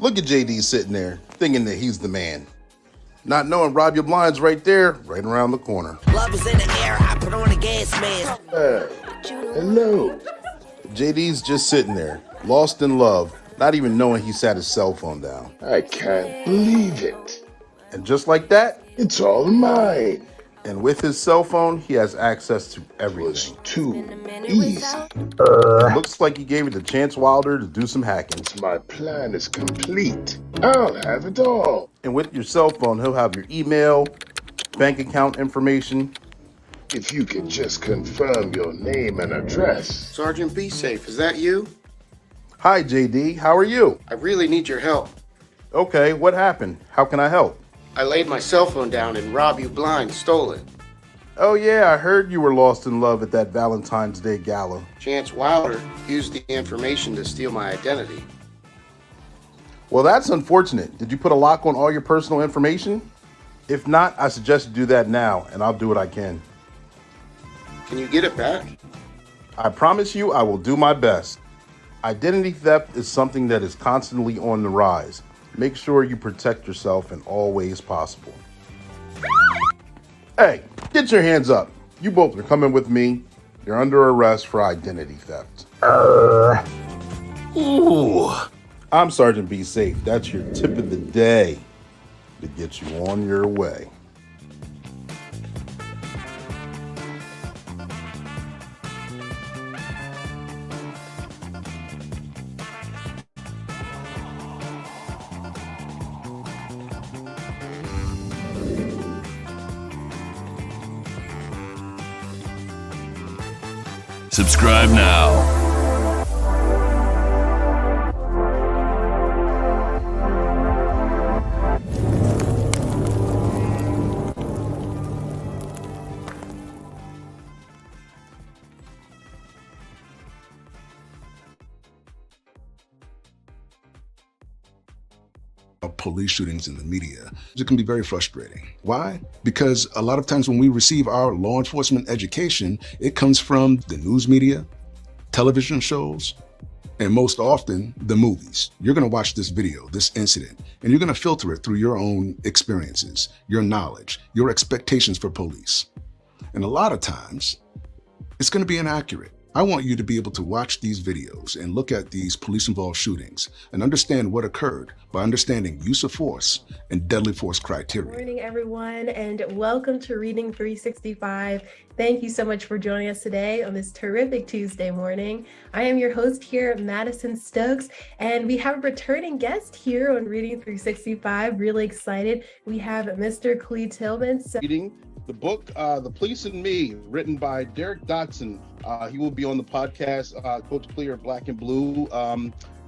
Look at JD sitting there, thinking that he's the man. Not knowing Rob Your Blind's right there, right around the corner. Love is in the air, I put on a gas mask. Hello. JD's just sitting there, lost in love, not even knowing he sat his cell phone down. I can't believe it. And just like that, It's all mine. and with his cell phone, he has access to It was everything. too easy. It looks like he gave it to Chance Wilder to do some hacking. My plan is complete. I'll have it all. And with your cell phone, he'll have your email, bank account information. If you could just confirm your name and address. Sergeant Be Safe, is that you? Hi, JD, how are you? I really need your help. Okay, what happened? How can I help? I laid my cell phone down and Rob You Blind stole it. Oh yeah, I heard you were lost in love at that Valentine's Day gala. Chance Wilder used the information to steal my identity. Well, that's unfortunate. Did you put a lock on all your personal information? If not, I suggest you do that now, and I'll do what I can. Can you get it back? I promise you I will do my best. Identity theft is something that is constantly on the rise. Make sure you protect yourself in all ways possible. Hey, get your hands up. You both are coming with me. You're under arrest for identity theft. Ooh. I'm Sergeant Be Safe. That's your tip of the day to get you on your way. Subscribe now. Police shootings in the media. It can be very frustrating. Why? Because a lot of times when we receive our law enforcement education, it comes from the news media, television shows, and most often the movies. You're going to watch this video, this incident, and you're going to filter it through your own experiences, your knowledge, your expectations for police. And a lot of times, it's going to be inaccurate. I want you to be able to watch these videos and look at these police-involved shootings and understand what occurred by understanding use of force and deadly force criteria. Good morning, everyone, and welcome to Reading 365. Thank you so much for joining us today on this terrific Tuesday morning. I am your host here, Madison Stokes, and we have a returning guest here on Reading 365. Really excited. We have Mr. Clee Tillman. Reading the book, The Police and Me, written by Derrick Dotson. He will be on the podcast, Coach Clear, Black and Blue,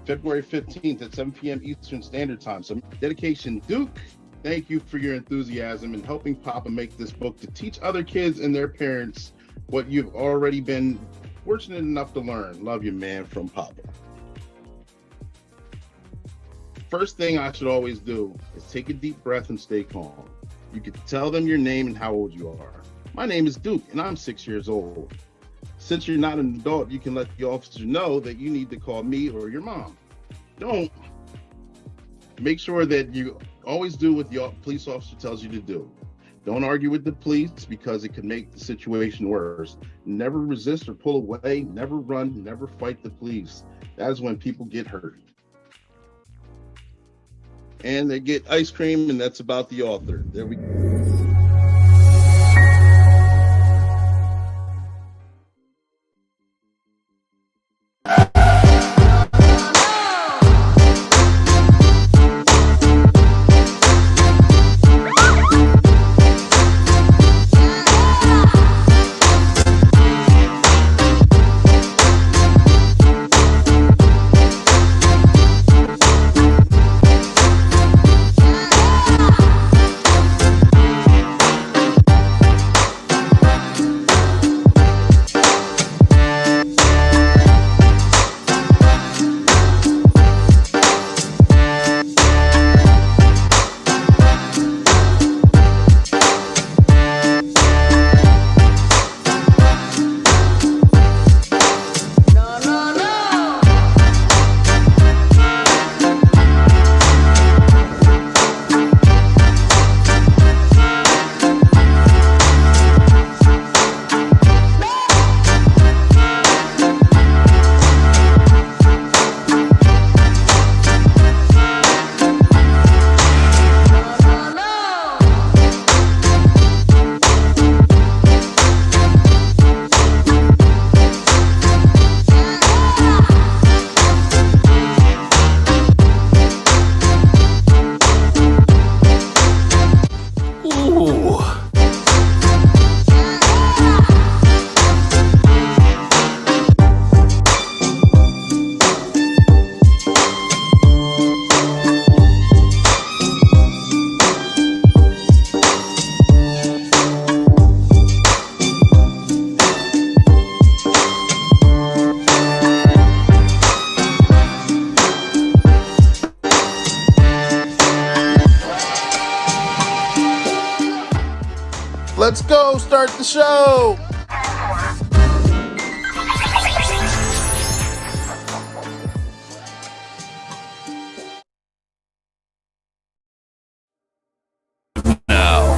February 15th at 7 p.m. Eastern Standard Time. So dedication, Duke, thank you for your enthusiasm in helping Papa make this book to teach other kids and their parents what you've already been fortunate enough to learn. Love you, man, from Papa. First thing I should always do is take a deep breath and stay calm. You can tell them your name and how old you are. My name is Duke, and I'm 6 years old. Since you're not an adult, you can let the officer know that you need to call me or your mom. Don't. Make sure that you always do what the police officer tells you to do. Don't argue with the police because it can make the situation worse. Never resist or pull away. Never run. Never fight the police. That is when people get hurt. And they get ice cream, and that's about the author. There we go. Let's go. Start the show. Now,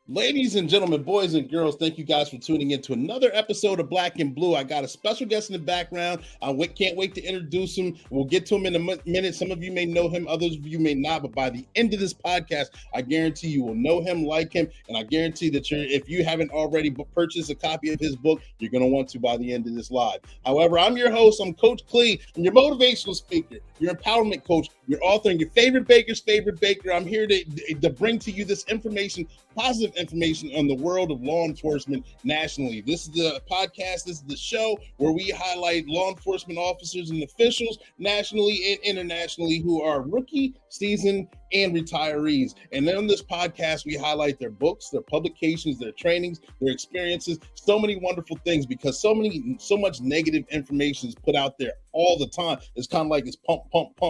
ladies and gentlemen, boys and girls, thank you guys for tuning in to another episode of Black and Blue. I got a special guest in the background. I can't wait to introduce him. We'll get to him in a minute. Some of you may know him, others of you may not, but by the end of this podcast, I guarantee you will know him, like him, and I guarantee that if you haven't already purchased a copy of his book, you're going to want to by the end of this live. However, I'm your host. I'm Coach Clee. I'm your motivational speaker, your empowerment coach, your author, and your favorite baker's favorite baker. I'm here to bring to you this information, positive information on the world of law enforcement nationally. This is the podcast, this is the show where we highlight law enforcement officers and officials nationally and internationally who are rookie, seasoned, and retirees. And then on this podcast, we highlight their books, their publications, their trainings, their experiences, so many wonderful things, because so much negative information is put out there all the time. It's kind of like it's pump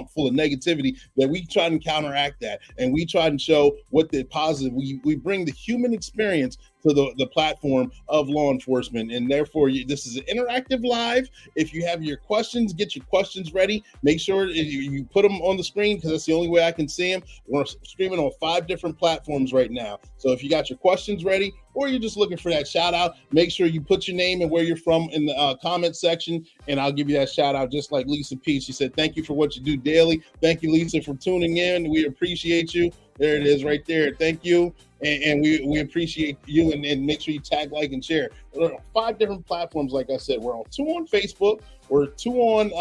full of negativity that we try and counteract that. And we try and show what the positive, we bring the human experience to the platform of law enforcement. And therefore, this is an interactive live. If you have your questions, get your questions ready. Make sure you put them on the screen, because that's the only way I can see them. We're streaming on 5 different platforms right now. So if you got your questions ready, or you're just looking for that shout out, make sure you put your name and where you're from in the comment section, and I'll give you that shout out, just like Lisa P. She said, thank you for what you do daily. Thank you, Lisa, for tuning in. We appreciate you. There it is right there. Thank you. And we appreciate you, and make sure you tag, like, and share. We're on 5 different platforms. Like I said, we're on 2 on Facebook, we're 2 on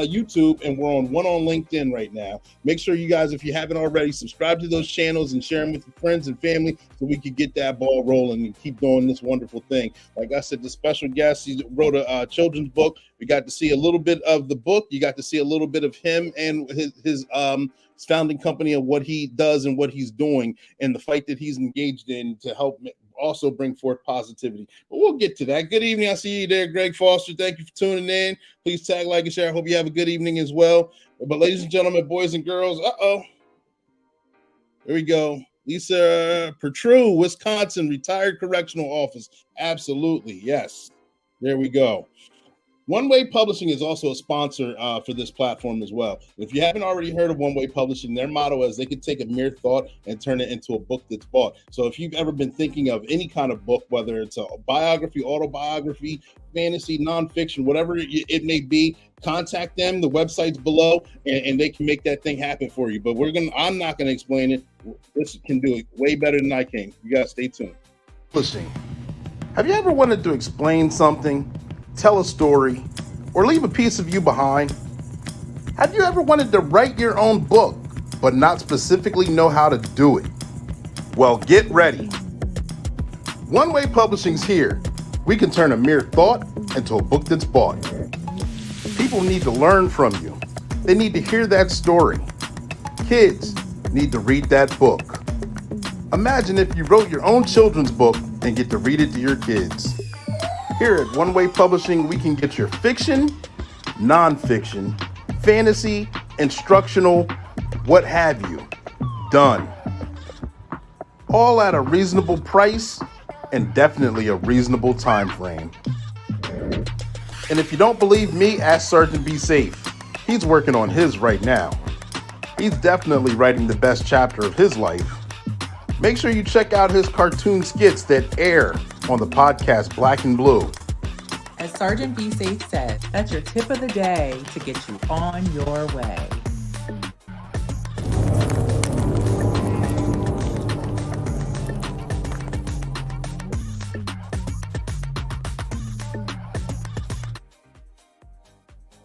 YouTube, and we're on 1 on LinkedIn right now. Make sure you guys, if you haven't already, subscribe to those channels and share them with your friends and family so we can get that ball rolling and keep doing this wonderful thing. Like I said, the special guest, he wrote a children's book. We got to see a little bit of the book. You got to see a little bit of him and his founding company, of what he does and what he's doing, and the fight that he's engaged in to help also bring forth positivity. But we'll get to that. Good evening. I see you there, Greg Foster. Thank you for tuning in. Please tag, like, and share. I hope you have a good evening as well. But ladies and gentlemen, boys and girls, here we go. Lisa Pertrue, Wisconsin, retired correctional officer. Absolutely. Yes. There we go. One Way Publishing is also a sponsor for this platform as well. If you haven't already heard of One Way Publishing, their motto is they can take a mere thought and turn it into a book that's bought. So if you've ever been thinking of any kind of book, whether it's a biography, autobiography, fantasy, nonfiction, whatever it may be, contact them. The website's below, and they can make that thing happen for you. But I'm not gonna explain it. This can do it way better than I can. You guys stay tuned. Publishing. Have you ever wanted to explain something, tell a story, or leave a piece of you behind? Have you ever wanted to write your own book, but not specifically know how to do it? Well, get ready. One Way Publishing's here. We can turn a mere thought into a book that's bought. People need to learn from you. They need to hear that story. Kids need to read that book. Imagine if you wrote your own children's book and get to read it to your kids. Here at One Way Publishing, we can get your fiction, nonfiction, fantasy, instructional, what have you, done. All at a reasonable price and definitely a reasonable time frame. And if you don't believe me, ask Sergeant Be Safe. He's working on his right now. He's definitely writing the best chapter of his life. Make sure you check out his cartoon skits that air on the podcast Black and Blue. As Sergeant Be Safe said, that's your tip of the day to get you on your way.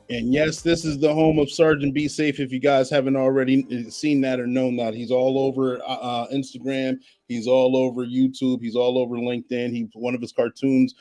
And yes, this is the home of Sergeant Be Safe. If you guys haven't already seen that or known that, he's all over Instagram. He's all over YouTube. He's all over LinkedIn. One of his cartoons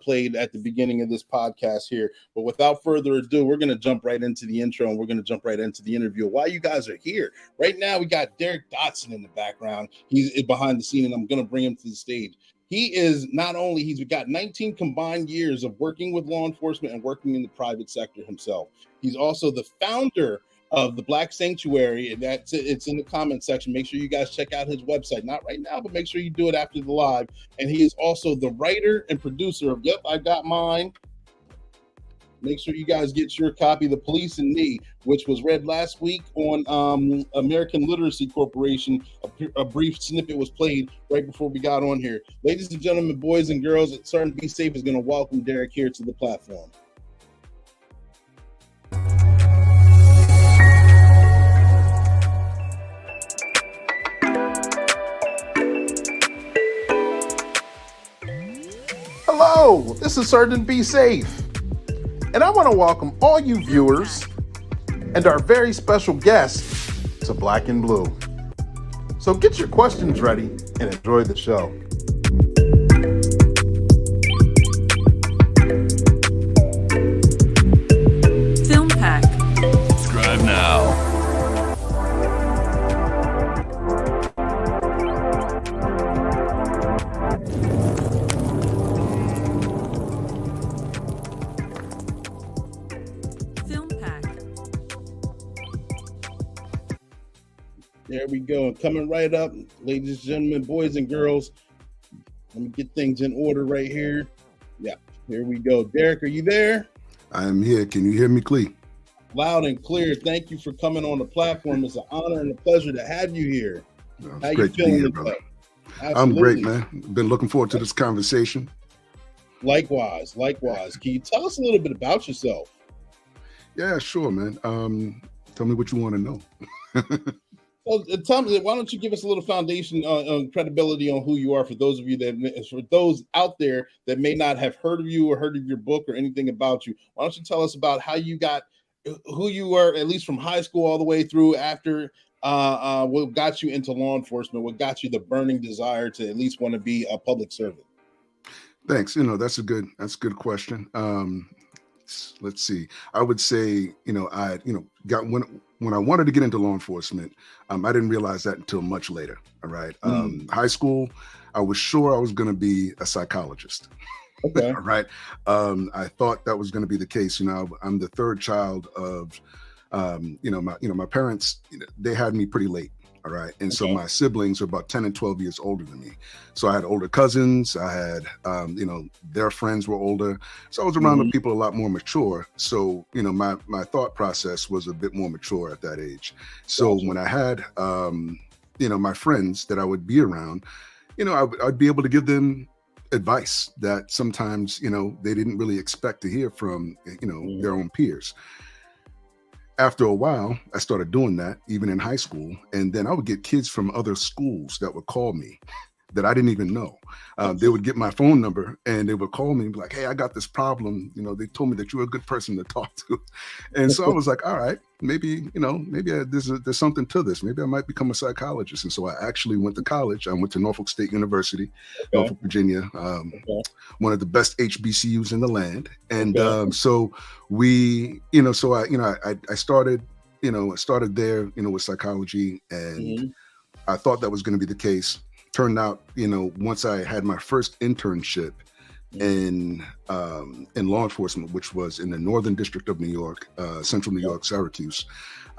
played at the beginning of this podcast here. But without further ado, we're going to jump right into the intro, and we're going to jump right into the interview. While you guys are here, right now we got Derrick Dotson in the background. He's behind the scene, and I'm going to bring him to the stage. He's got 19 combined years of working with law enforcement and working in the private sector himself. He's also the founder of the Black Sanctuary, and it's in the comment section. Make sure you guys check out his website. Not right now, but make sure you do it after the live. And he is also the writer and producer of Yep, I Got Mine. Make sure you guys get your copy, The Police and Me, which was read last week on American Literacy Corporation. A brief snippet was played right before we got on here. Ladies and gentlemen, boys and girls, Sergeant Be Safe is going to welcome Derrick here to the platform. Hello, this is Sergeant Be Safe, and I want to welcome all you viewers and our very special guest to Black and Blue. So get your questions ready and enjoy the show. Film Pack. Subscribe now. There we go. And coming right up, ladies and gentlemen, boys and girls, let me get things in order right here. Yeah, here we go. Derrick, are you there? I am here. Can you hear me, Clee? Loud and clear. Thank you for coming on the platform. It's an honor and a pleasure to have you here. How you feeling today, brother? I'm great, man. Been looking forward to this conversation. Likewise. Can you tell us a little bit about yourself? Yeah, sure, man. Tell me what you want to know. Well, tell me, why don't you give us a little foundation on credibility on who you are for those out there that may not have heard of you or heard of your book or anything about you. Why don't you tell us about how you got who you were, at least from high school all the way through after what got you into law enforcement, what got you the burning desire to at least want to be a public servant? Thanks. That's a good question. Let's see. I would say, I got when I wanted to get into law enforcement, I didn't realize that until much later. All right. High school, I was sure I was going to be a psychologist. Okay. All right. I thought that was going to be the case. I'm the third child of, my parents, they had me pretty late. All right. And so my siblings are about 10 and 12 years older than me. So I had older cousins. I had, their friends were older. So I was around the people a lot more mature. So, my thought process was a bit more mature at that age. So when I had, my friends that I would be around, I'd be able to give them advice that sometimes, they didn't really expect to hear from, their own peers. After a while, I started doing that, even in high school. And then I would get kids from other schools that would call me that I didn't even know. They would get my phone number and they would call me and be like, hey, I got this problem. They told me that you were a good person to talk to. And so I was like, all right, maybe there's something to this. Maybe I might become a psychologist. And so I actually went to college. I went to Norfolk State University, Norfolk, Virginia, one of the best HBCUs in the land. And so we, I started, started there, with psychology, and I thought that was going to be the case. Turned out, once I had my first internship in law enforcement, which was in the Northern District of New York, Central New York, Syracuse,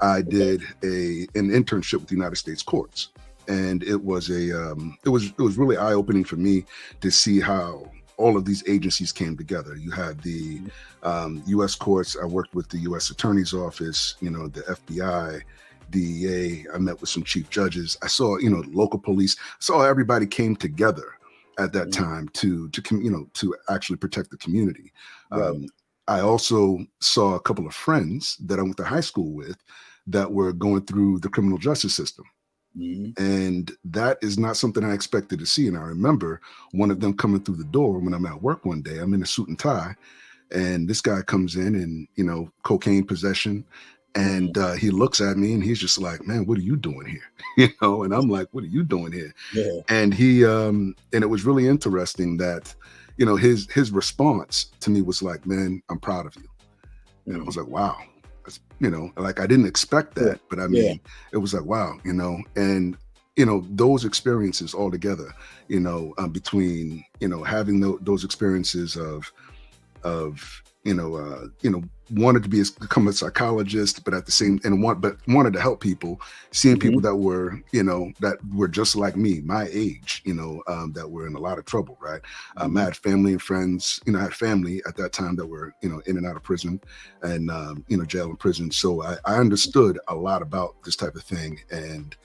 I did an internship with the United States Courts, and it was really eye-opening for me to see how all of these agencies came together. You had the U.S. courts. I worked with the U.S. Attorney's Office, the FBI. DEA. I met with some chief judges. I saw, local police. Saw everybody came together at that time to actually protect the community. I also saw a couple of friends that I went to high school with that were going through the criminal justice system. And that is not something I expected to see. And I remember one of them coming through the door when I'm at work one day. I'm in a suit and tie, and this guy comes in and, cocaine possession. And he looks at me and he's just like, man, what are you doing here? And I'm like, what are you doing here? Yeah. And and it was really interesting that, his response to me was like, man, I'm proud of you. And I was like, wow, that's, I didn't expect that, but I mean, it was like, wow, and those experiences all together, between, having those experiences of wanted to become a psychologist, but at the same but wanted to help people, seeing people that were just like me, my age, that were in a lot of trouble, right? I had family and friends, I had family at that time that were, in and out of prison and, jail and prison. So I understood a lot about this type of thing. And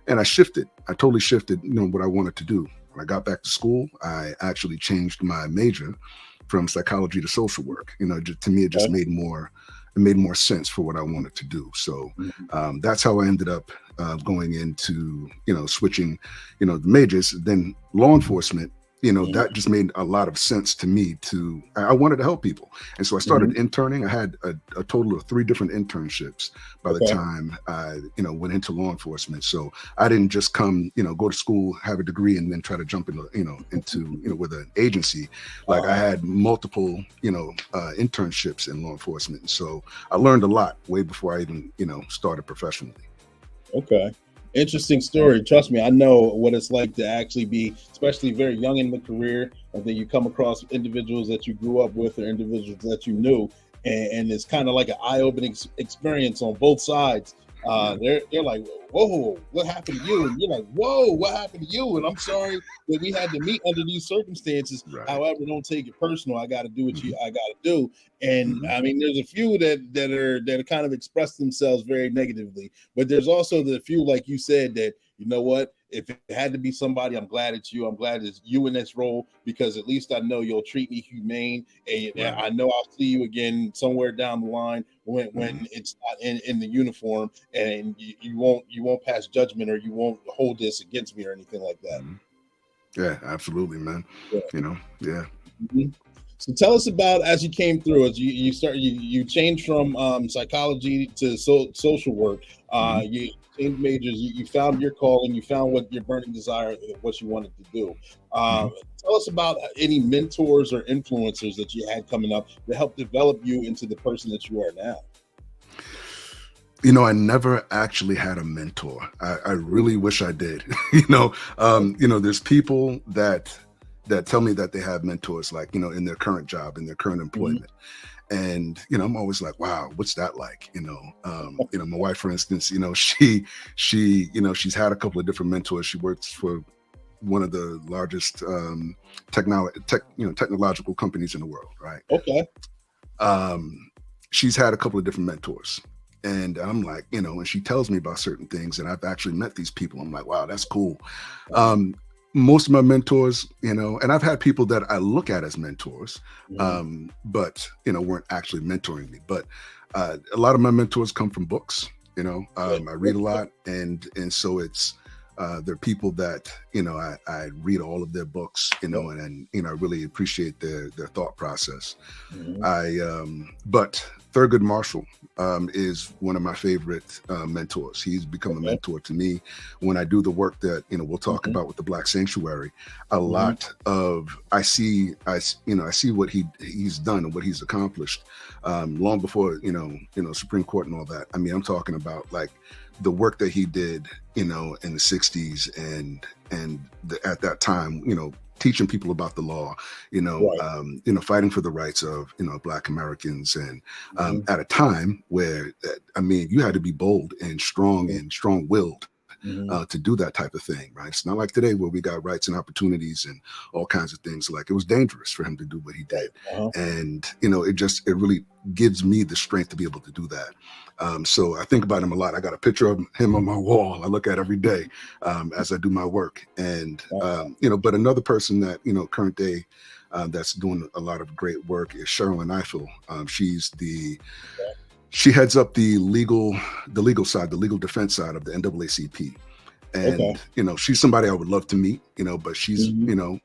I totally shifted, what I wanted to do. When I got back to school, I actually changed my major from psychology to social work. To me, it just made more sense for what I wanted to do. So that's how I ended up going into, switching, the majors. Then law enforcement, that just made a lot of sense to me. I wanted to help people. And so I started interning. I had a total of 3 different internships by the time I, went into law enforcement. So I didn't just come, go to school, have a degree, and then try to jump into, with an agency. Like I had multiple, internships in law enforcement. So I learned a lot way before I even, started professionally. Okay. Interesting story. Trust me, I know what it's like to actually be, especially very young in the career, and then you come across individuals that you grew up with or individuals that you knew, and it's kind of like an eye-opening experience on both sides. They're like, whoa, what happened to you? And you're like, whoa, what happened to you? And I'm sorry that we had to meet under these circumstances. Right. However, don't take it personal. I got to do what I got to do. And I mean, there's a few that are kind of express themselves very negatively, but there's also the few, like you said, that, you know what, if it had to be somebody, I'm glad it's you. I'm glad it's you in this role, because at least I know you'll treat me humane, and I know I'll see you again somewhere down the line when it's not in the uniform, and you won't pass judgment, or you won't hold this against me or anything like that. Yeah, absolutely, man. Yeah. So tell us about, as you came through, as you changed from psychology to social work. You changed majors. You found your calling. You found what your burning desire, what you wanted to do. Tell us about any mentors or influencers that you had coming up to help develop you into the person that you are now. I never actually had a mentor. I really wish I did. There's people that tell me that they have mentors, like, in their current job, in their current employment. And, I'm always like, wow, what's that like? My wife, for instance, she's had a couple of different mentors. She works for one of the largest technological companies in the world, right? Okay. She's had a couple of different mentors. And I'm like, and she tells me about certain things, and I've actually met these people. I'm like, wow, that's cool. Most of my mentors, and I've had people that I look at as mentors, but, weren't actually mentoring me. But a lot of my mentors come from books. I read a lot, and so it's, they're people that, I read all of their books, and I really appreciate their thought process. But Thurgood Marshall is one of my favorite mentors. He's become a mentor to me when I do the work that, we'll talk about with the Black Sanctuary. A lot of, I see what he's done and what he's accomplished long before, Supreme Court and all that. I mean, I'm talking about like the work that he did, in the 60s and at that time, teaching people about the law, fighting for the rights of, Black Americans. And at a time where, you had to be bold and strong-willed to do that type of thing, right? It's not like today where we got rights and opportunities and all kinds of things. Like, it was dangerous for him to do what he did. And, it really gives me the strength to be able to do that. So I think about him a lot. I got a picture of him on my wall. I look at every day as I do my work. And, but another person that, current day, that's doing a lot of great work is Sherilyn Ifill. She heads up the legal side, the legal defense side of the NAACP. And, she's somebody I would love to meet, but she's,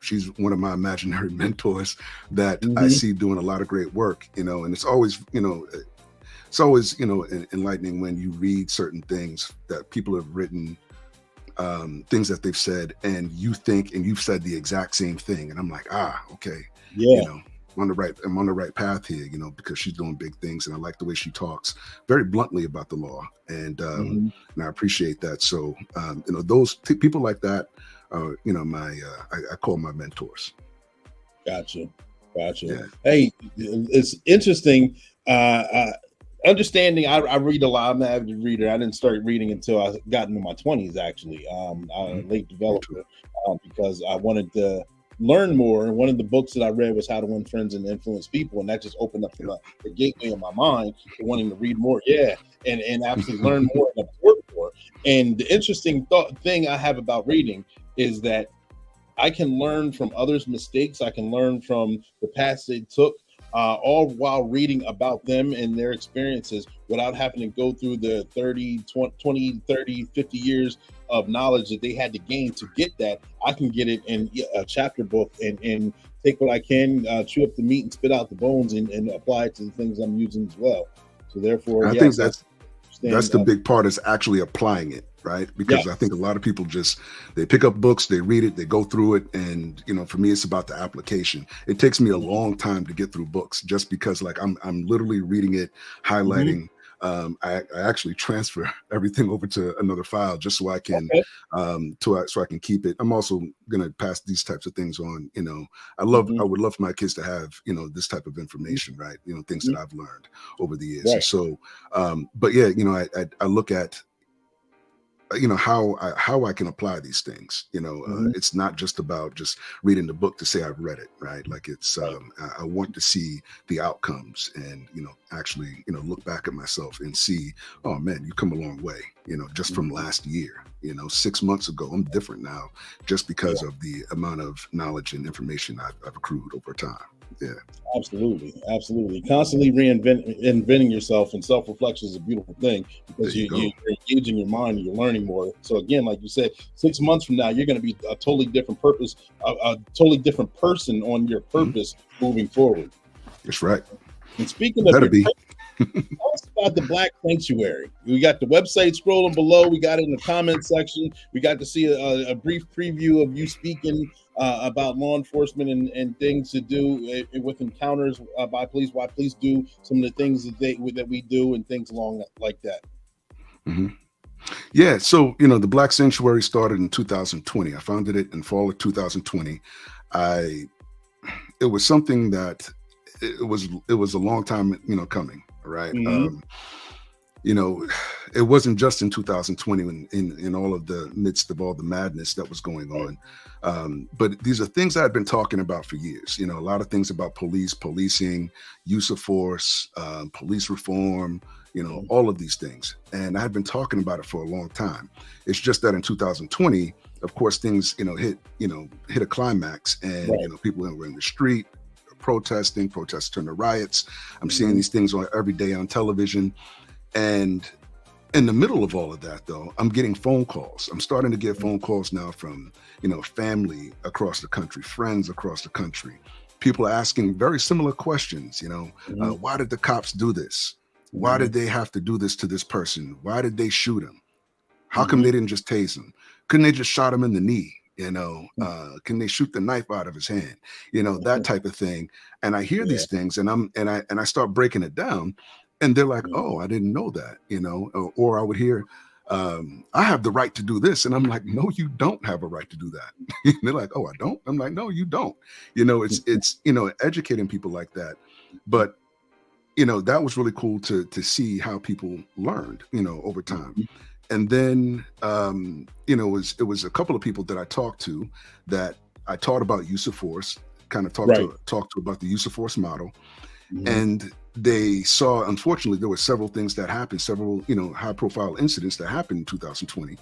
she's one of my imaginary mentors that I see doing a lot of great work, and it's always, enlightening when you read certain things that people have written, things that they've said, and you think, and you've said the exact same thing. And I'm like, okay, I'm on the right path here, because she's doing big things, and I like the way she talks very bluntly about the law, and I appreciate that. So those people like that, I call my mentors. Gotcha. Yeah. Hey, it's interesting. Understanding, I read a lot. I'm an avid reader. I didn't start reading until I got into my 20s, actually. I'm a late developer because I wanted to learn more. And one of the books that I read was How to Win Friends and Influence People. And that just opened up the gateway in my mind to wanting to read more. Yeah. And actually learn more and absorb more. And the interesting thing I have about reading is that I can learn from others' mistakes. I can learn from the paths they took, all while reading about them and their experiences without having to go through the 20, 30, 50 years of knowledge that they had to gain to get that. I can get it in a chapter book and take what I can, chew up the meat and spit out the bones and apply it to the things I'm using as well. So therefore, I think that's the big part, is actually applying it, right? Because I think a lot of people they pick up books, they read it, they go through it, and for me, it's about the application. It takes me a long time to get through books, just because I'm literally reading it, highlighting. I actually transfer everything over to another file just so I can so I can keep it. I'm also gonna pass these types of things on. I would love for my kids to have this type of information, right? Things that I've learned over the years. Right. So, but yeah, I look at how I can apply these things. It's not just about just reading the book to say I've read it, right? Like it's I want to see the outcomes and actually look back at myself and see, oh man, you come a long way, just from last year. 6 months ago, I'm different now, just because of the amount of knowledge and information I've accrued over time. Yeah, absolutely. Constantly reinventing yourself, and self-reflection is a beautiful thing, because you're engaging your mind and you're learning more. So again, like you said, 6 months from now, you're going to be a totally different purpose, a totally different person on your purpose moving forward. That's right. And speaking of tell us about the Black Sanctuary. We got the website scrolling below. We got it in the comment section. We got to see a brief preview of you speaking about law enforcement and things to do with encounters by police. Why police do some of the things that we do, and things along like that. Yeah. So the Black Sanctuary started in 2020. I founded it in fall of 2020. It was something that it was a long time coming. Right. It wasn't just in 2020 when in all of the midst of all the madness that was going on. But these are things I've been talking about for years. A lot of things about policing, use of force, police reform, all of these things. And I had been talking about it for a long time. It's just that in 2020, of course, things, hit a climax, and, people were in the street, protests turn to riots. I'm seeing these things every day on television. And in the middle of all of that, though, I'm getting phone calls. I'm starting to get phone calls now from, family across the country, friends across the country. People asking very similar questions, why did the cops do this? Why did they have to do this to this person? Why did they shoot him? How come they didn't just tase him? Couldn't they just shot him in the knee? Can they shoot the knife out of his hand? That type of thing. And I hear these things, and I start breaking it down, and they're like, oh, I didn't know that, or I would hear, I have the right to do this. And I'm like, no, you don't have a right to do that. And they're like, oh, I don't. I'm like, no, you don't. It's educating people like that. But that was really cool to see how people learned, over time. And then, it was a couple of people that I talked to that I taught about use of force, kind of talked to about the use of force model. And they saw, unfortunately, there were several things that happened, several, high profile incidents that happened in 2020.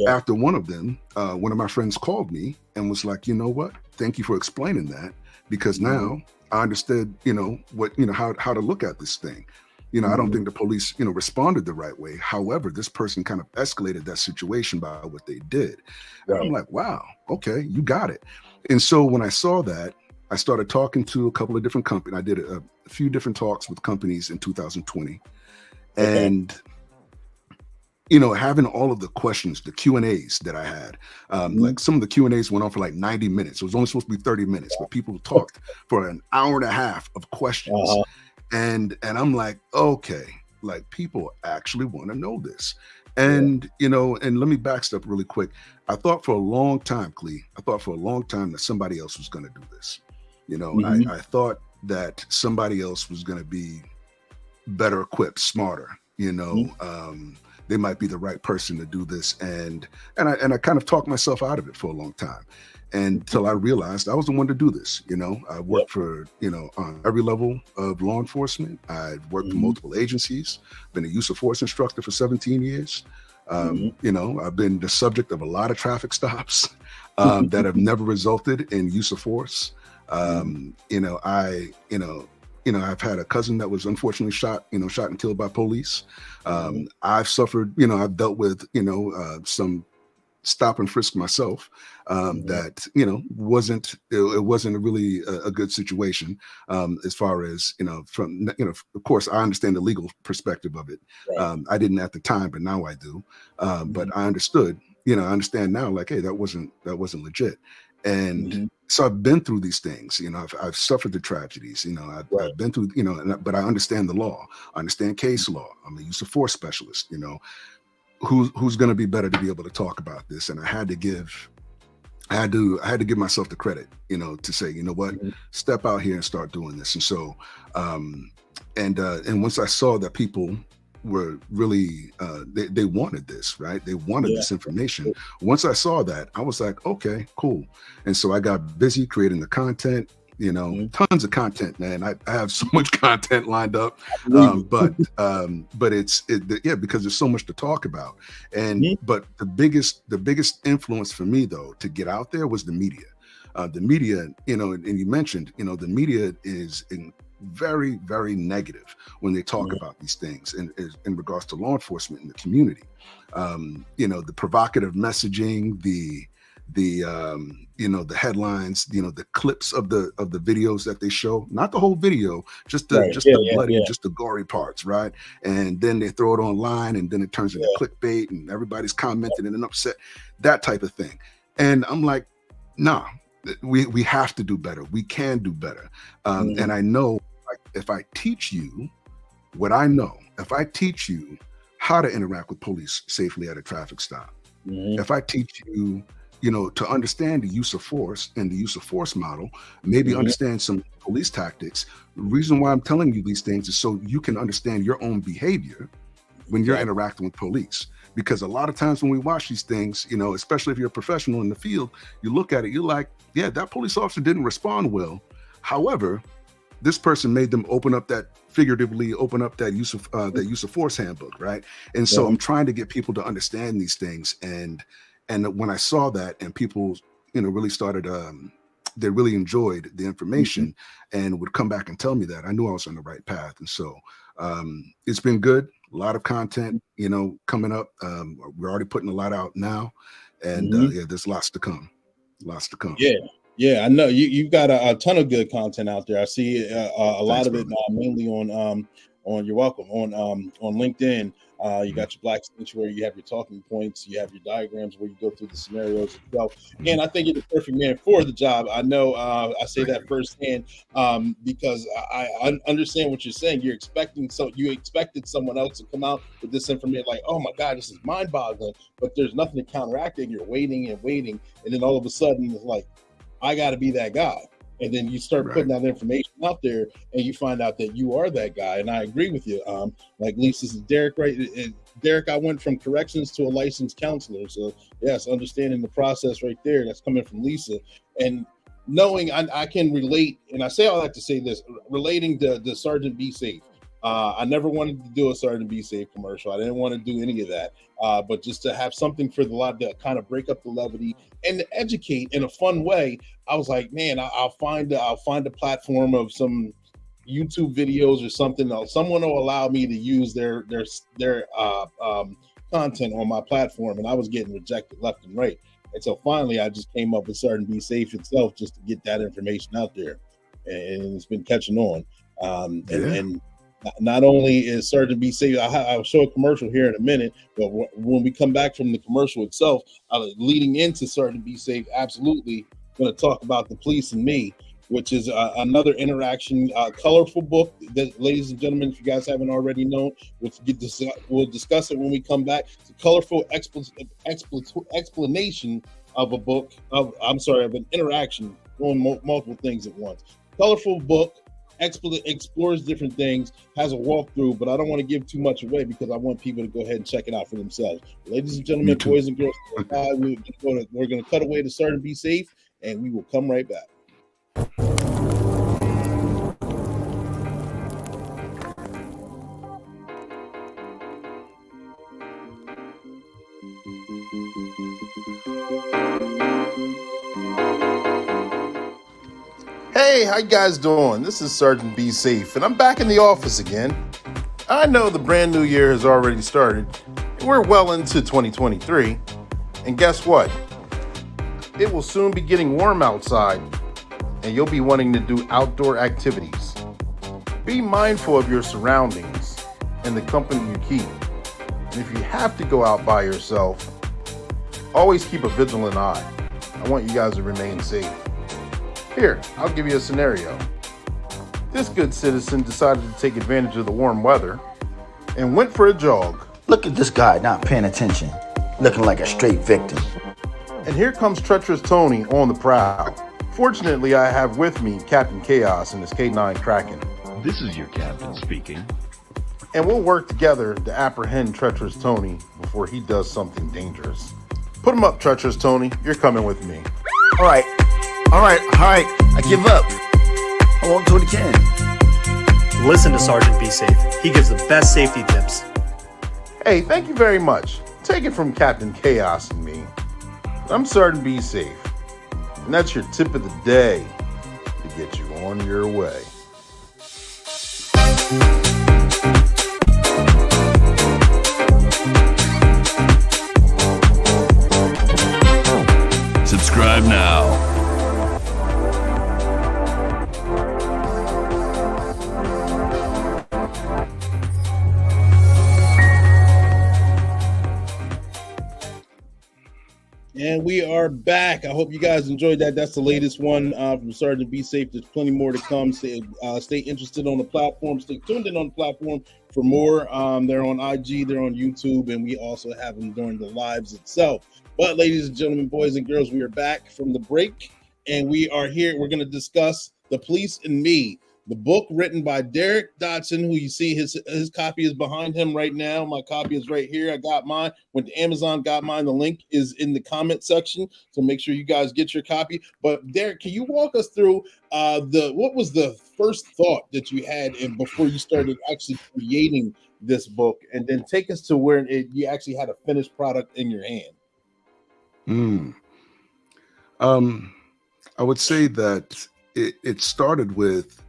After one of them, one of my friends called me and was like, you know what? Thank you for explaining that, because now I understood, how to look at this thing. I don't think the police, responded the right way. However, this person kind of escalated that situation by what they did. And I'm like, wow, okay, you got it. And so when I saw that, I started talking to a couple of different companies. I did a few different talks with companies in 2020. And having all of the questions, the Q&As that I had, like some of the Q&As went on for like 90 minutes. It was only supposed to be 30 minutes, but people talked for an hour and a half of questions. And I'm like, okay, like people actually want to know this. And, and let me backstep really quick. I thought for a long time, Clee, that somebody else was going to do this. I thought that somebody else was going to be better equipped, smarter, they might be the right person to do this. And I kind of talked myself out of it for a long time until I realized I was the one to do this. I worked for, on every level of law enforcement. I've worked for multiple agencies, been a use of force instructor for 17 years. I've been the subject of a lot of traffic stops that have never resulted in use of force. I've had a cousin that was unfortunately shot and killed by police. I've suffered, I've dealt with, some stop and frisk myself that, it wasn't really a good situation as far as, from, of course, I understand the legal perspective of it. I didn't at the time, but now I do. But I understood, I understand now, like, hey, that wasn't legit. And so I've been through these things, I've suffered the tragedies, I've been through, but I understand the law, I understand case law. I'm a use of force specialist, who's going to be better to be able to talk about this. And I had to give myself the credit, to say, step out here and start doing this. And so, and once I saw that people were really they wanted this, right? They wanted this information. Once I saw that, I was like, okay, cool. And so I got busy creating the content, tons of content, man. I have so much content lined up, but it's because there's so much to talk about. And but the biggest influence for me though to get out there was the media. The media, and you mentioned, the media is very, very negative when they talk about these things in regards to law enforcement in the community. The provocative messaging, the headlines, the clips of the videos that they show, not the whole video, just the bloody, just the gory parts, right? And then they throw it online and then it turns into clickbait and everybody's commenting and upset, that type of thing. And I'm like, nah, we have to do better. We can do better. And I know, like, if I teach you what I know, if I teach you how to interact with police safely at a traffic stop, if I teach you, to understand the use of force and the use of force model, maybe understand some police tactics. The reason why I'm telling you these things is so you can understand your own behavior when you're interacting with police. Because a lot of times when we watch these things, especially if you're a professional in the field, you look at it, you're like, yeah, that police officer didn't respond well. However, this person made them figuratively open up that use of force handbook, right? And so I'm trying to get people to understand these things. And when I saw that and people, really started, they really enjoyed the information and would come back and tell me that, I knew I was on the right path. And so it's been good. A lot of content, coming up. We're already putting a lot out now. And there's lots to come. Yeah, I know you've got a ton of good content out there. I see a lot of it mainly on you're welcome on LinkedIn. You got your Black Sanctuary, you have your talking points, you have your diagrams where you go through the scenarios itself. And I think you're the perfect man for the job. I know I say that firsthand because I understand what you're saying. You expected someone else to come out with this information like, oh my God, this is mind-boggling, but there's nothing to counteract it. And you're waiting, and then all of a sudden it's like, I got to be that guy. And then you start putting that information out there and you find out that you are that guy. And I agree with you. Like Lisa's Derrick, right? Derrick, I went from corrections to a licensed counselor. So yes, understanding the process right there, that's coming from Lisa. And knowing I can relate, and I say all that to say this, relating to the Sergeant Be Safe. I never wanted to do a Sergeant Be Safe commercial. I didn't want to do any of that. But just to have something for the lot to kind of break up the levity and to educate in a fun way, I was like, man, I'll find a platform of some YouTube videos or something. Someone will allow me to use their content on my platform, and I was getting rejected left and right. And so finally, I just came up with Sergeant Be Safe itself just to get that information out there, and it's been catching on. And Not only is Sergeant Be Safe, I'll show a commercial here in a minute, but when we come back from the commercial itself, leading into Sergeant Be Safe, absolutely going to talk about The Police and Me, which is another interaction, colorful book that, ladies and gentlemen, if you guys haven't already known, we'll discuss it when we come back. It's a colorful explanation of a book, of an interaction doing multiple things at once. Colorful book, explores different things, has a walkthrough, but I don't want to give too much away because I want people to go ahead and check it out for themselves. Ladies and gentlemen, boys and girls, we're going to cut away to Sergeant Be Safe, and we will come right back. Hey, how you guys doing? This is Sergeant Be Safe, and I'm back in the office again. I know the brand new year has already started, and we're well into 2023. And guess what? It will soon be getting warm outside, and you'll be wanting to do outdoor activities. Be mindful of your surroundings and the company you keep. And if you have to go out by yourself, always keep a vigilant eye. I want you guys to remain safe. Here, I'll give you a scenario. This good citizen decided to take advantage of the warm weather and went for a jog. Look at this guy not paying attention, looking like a straight victim. And here comes treacherous Tony on the prowl. Fortunately, I have with me Captain Chaos and his K9 Kraken. This is your captain speaking. And we'll work together to apprehend treacherous Tony before he does something dangerous. Put him up, treacherous Tony. You're coming with me. All right. I give up. I won't do it again. Listen to Sergeant Be Safe. He gives the best safety tips. Hey, thank you very much. Take it from Captain Chaos and me. I'm Sergeant Be Safe. And that's your tip of the day to get you on your way. Subscribe now. And we are back. I hope you guys enjoyed that. That's the latest one from Sergeant Be Safe. There's plenty more to come. Stay interested on the platform. Stay tuned in on the platform for more. They're on IG, they're on YouTube, and we also have them during the lives itself. But ladies and gentlemen, boys and girls, we are back from the break, and we are here. We're going to discuss The Police and Me, the book written by Derrick Dotson, who you see his copy is behind him right now. My copy is right here. I got mine. Went to Amazon, got mine. The link is in the comment section, so make sure you guys get your copy. But Derrick, can you walk us through what was the first thought that you had before you started actually creating this book, and then take us to where you actually had a finished product in your hand? I would say that it started with,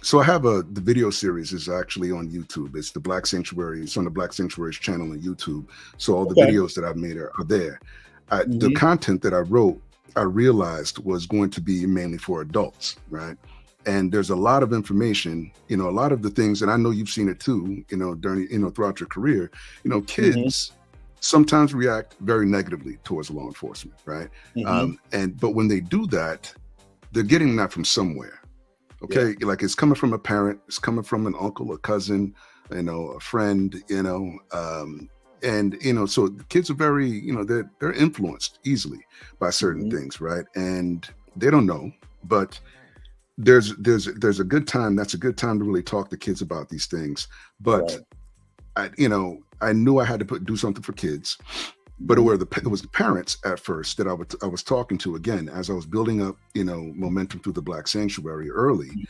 so I have the video series is actually on YouTube. It's the Black Sanctuary. It's on the Black Sanctuary's channel on YouTube. So all the videos that I've made are there. The content that I wrote, I realized was going to be mainly for adults, right? And there's a lot of information, a lot of the things, and I know you've seen it too, during, throughout your career, kids sometimes react very negatively towards law enforcement, right? But when they do that, they're getting that from somewhere. Okay. Yeah. Like it's coming from a parent, it's coming from an uncle, a cousin, a friend, so kids are very, they're influenced easily by certain things, right? And they don't know, but there's a good time. That's a good time to really talk to kids about these things. But I knew I had to do something for kids. But it was the parents at first that I was talking to, again, as I was building up, momentum through the Black Sanctuary early.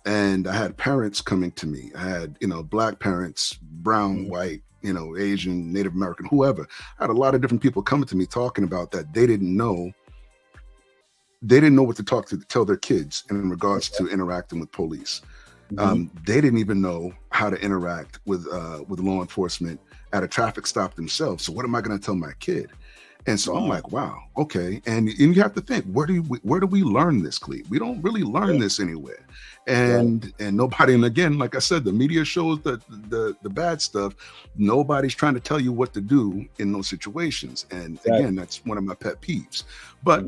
And I had parents coming to me. I had, Black parents, brown, white, Asian, Native American, whoever. I had a lot of different people coming to me talking about that they didn't know what to tell their kids in regards to interacting with police. They didn't even know how to interact with law enforcement at a traffic stop themselves. So what am I going to tell my kid? And so I'm like, wow, okay. And you have to think, where do we learn this, Cleve? We don't really learn this anywhere. And nobody, and again, like I said, the media shows the bad stuff. Nobody's trying to tell you what to do in those situations. And again, that's one of my pet peeves. But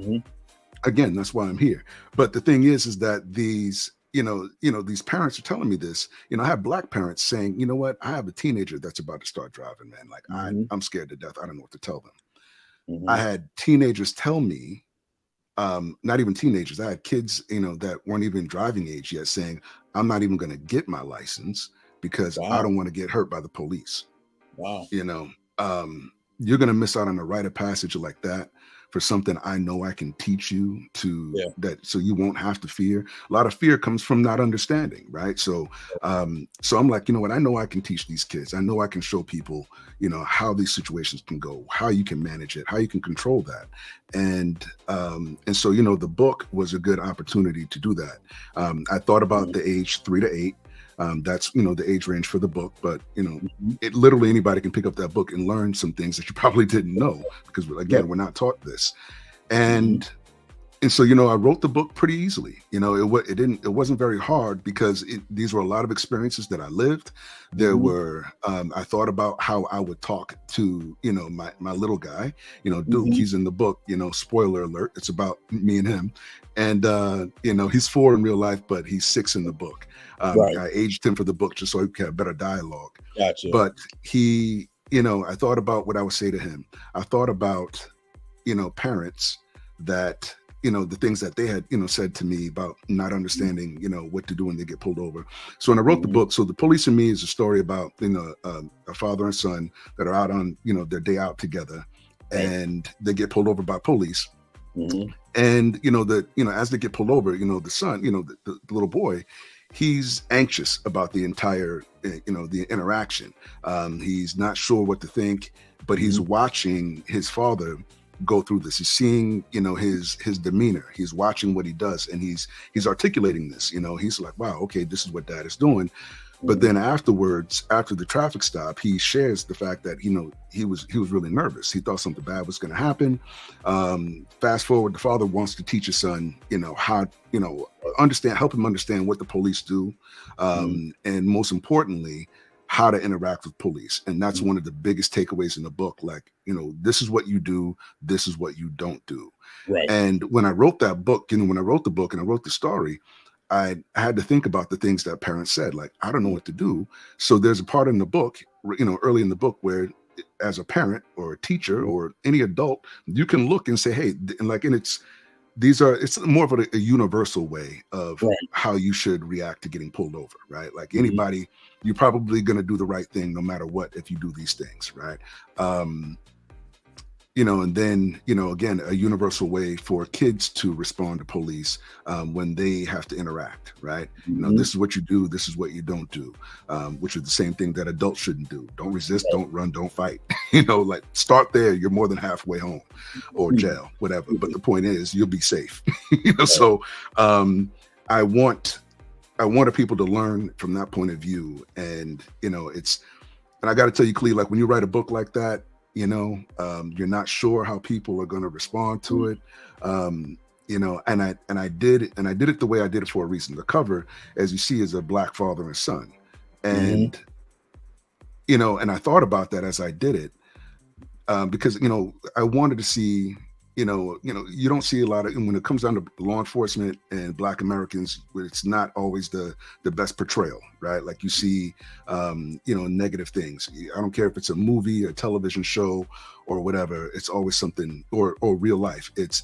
again, that's why I'm here. But the thing is that these these parents are telling me this. I have Black parents saying, you know what, I have a teenager that's about to start driving, man. Like I'm scared to death. I don't know what to tell them. I had teenagers tell me, not even teenagers, I had kids, that weren't even driving age yet, saying, I'm not even going to get my license because I don't want to get hurt by the police. Wow. You're going to miss out on a rite of passage like that for something I know I can teach you that, so you won't have to fear. A lot of fear comes from not understanding, right? So I'm like, you know what? I know I can teach these kids. I know I can show people, how these situations can go, how you can manage it, how you can control that. And so, the book was a good opportunity to do that. I thought about the age 3 to 8. That's the age range for the book, but it literally anybody can pick up that book and learn some things that you probably didn't know, because again, we're not taught this. And so I wrote the book pretty easily. It wasn't very hard because these were a lot of experiences that I lived. There were I thought about how I would talk to my little guy, Duke. He's in the book, spoiler alert, it's about me and him. And he's 4 in real life, but he's 6 in the book. I aged him for the book just so he could have better dialogue. Gotcha. But he, I thought about what I would say to him. I thought about, parents that, the things that they had, said to me about not understanding, what to do when they get pulled over. So when I wrote the book, so The Police and Me is a story about, a father and son that are out on, their day out together, and they get pulled over by police. And, as they get pulled over, the son, the little boy, he's anxious about the entire, the interaction. He's not sure what to think, but he's watching his father go through this. He's seeing, his demeanor. He's watching what he does, and he's articulating this. He's like, wow, okay, this is what dad is doing. But then afterwards, after the traffic stop, he shares the fact that, he was really nervous. He thought something bad was going to happen. Fast forward, the father wants to teach his son, how, help him understand what the police do. And most importantly, how to interact with police. And that's one of the biggest takeaways in the book. Like, this is what you do. This is what you don't do. Right. And when I wrote that book, when I wrote the book and I wrote the story, I had to think about the things that parents said, like, I don't know what to do. So there's a part in the book, early in the book where as a parent or a teacher or any adult, you can look and say, hey, it's more of a universal way of how you should react to getting pulled over, right? Like anybody, you're probably going to do the right thing no matter what if you do these things, right? And then, again, a universal way for kids to respond to police when they have to interact, right? This is what you do, this is what you don't do, which is the same thing that adults shouldn't do. Don't resist, don't run, don't fight. Like start there, you're more than halfway home or jail, whatever. But the point is, you'll be safe. So I want people to learn from that point of view. And, and I got to tell you, Cleve, like when you write a book like that, you're not sure how people are going to respond to it. And I did it the way I did it for a reason. The cover, as you see, is a Black father and son. And, and I thought about that as I did it, because, I wanted to see, you don't see a lot of, when it comes down to law enforcement and Black Americans, it's not always the best portrayal, right? Like you see, negative things. I don't care if it's a movie, a television show, or whatever. It's always something, or real life. It's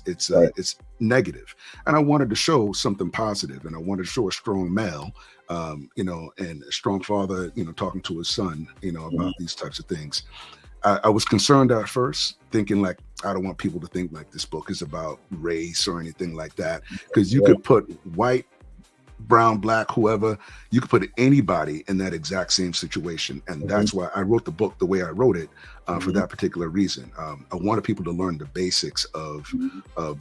negative. And I wanted to show something positive, and I wanted to show a strong male, and a strong father, talking to his son, about these types of things. I was concerned at first, thinking like, I don't want people to think like this book is about race or anything like that. Because you could put white, brown, Black, whoever, you could put anybody in that exact same situation. And that's why I wrote the book the way I wrote it, for that particular reason. I wanted people to learn the basics of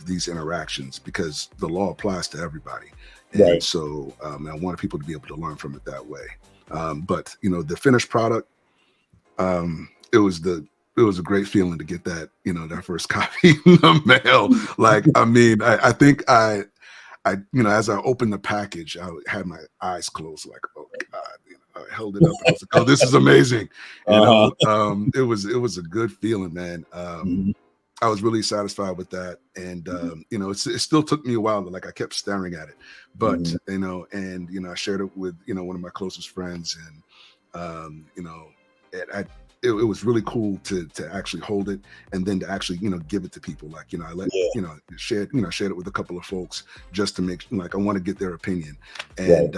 these interactions, because the law applies to everybody. And so I wanted people to be able to learn from it that way. But, the finished product, it was was a great feeling to get that, that first copy in the mail. Like, I mean, I think I, as I opened the package, I had my eyes closed, like, oh God, I held it up and I was like, oh, this is amazing. It was a good feeling, man. I was really satisfied with that. And, it still took me a while. Like, I kept staring at it, but, I shared it with, one of my closest friends, and, it was really cool to actually hold it, and then to actually, give it to people. Like, shared it with a couple of folks just to make, like, I want to get their opinion. And,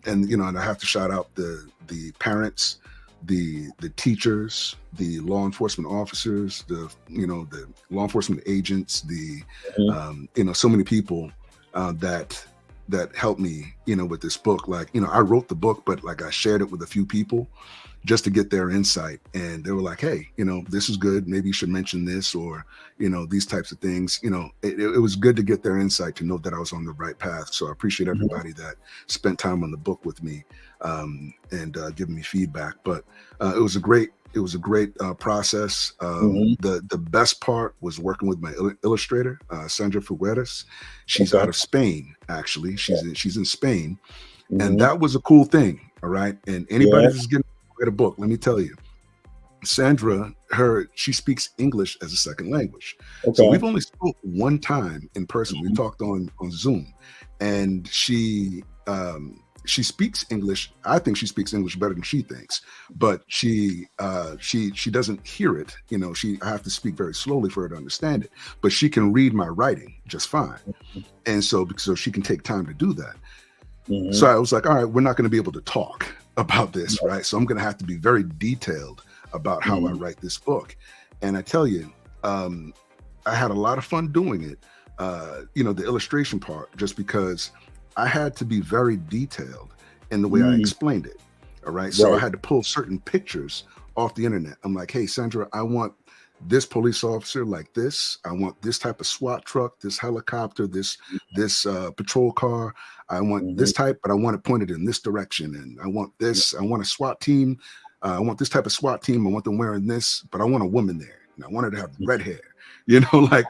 and I have to shout out the parents, the teachers, the law enforcement officers, the law enforcement agents, so many people that helped me, with this book. Like, I wrote the book, but like I shared it with a few people just to get their insight. And they were like, hey, this is good. Maybe you should mention this, or, these types of things. It was good to get their insight, to know that I was on the right path. So I appreciate everybody that spent time on the book with me, and giving me feedback. But it was a great process. The best part was working with my illustrator, Sandra Figueres. She's out of Spain, actually. She's in Spain. And that was a cool thing. All right. And anybody who's getting a book, let me tell you, Sandra, she speaks English as a second language. So we've only spoke one time in person. We talked on Zoom, and she speaks English. I think she speaks English better than she thinks, but she doesn't hear it. I have to speak very slowly for her to understand it, but she can read my writing just fine. And so she can take time to do that. So I was like, all right, we're not going to be able to talk about this, right? So I'm going to have to be very detailed about how I write this book. And I tell you, I had a lot of fun doing it. The illustration part, just because I had to be very detailed in the way I explained it. All right. So I had to pull certain pictures off the internet. I'm like, hey, Sandra, I want this police officer like this. I want this type of SWAT truck, this helicopter, this patrol car. I want this type, but I want it pointed in this direction. And I want this. I want a SWAT team. I want this type of SWAT team. I want them wearing this, but I want a woman there. And I want her to have red hair. Like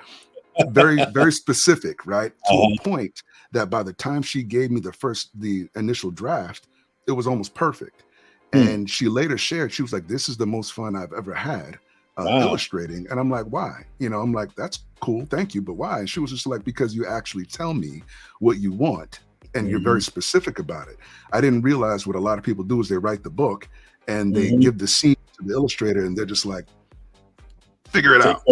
very, very specific, right? To a point that by the time she gave me the initial draft, it was almost perfect. And she later shared, she was like, this is the most fun I've ever had illustrating. And I'm like, why? I'm like, that's cool. Thank you. But why? And she was just like, because you actually tell me what you want, and you're very specific about it. I didn't realize what a lot of people do is they write the book and they give the scene to the illustrator, and they're just like, figure it out.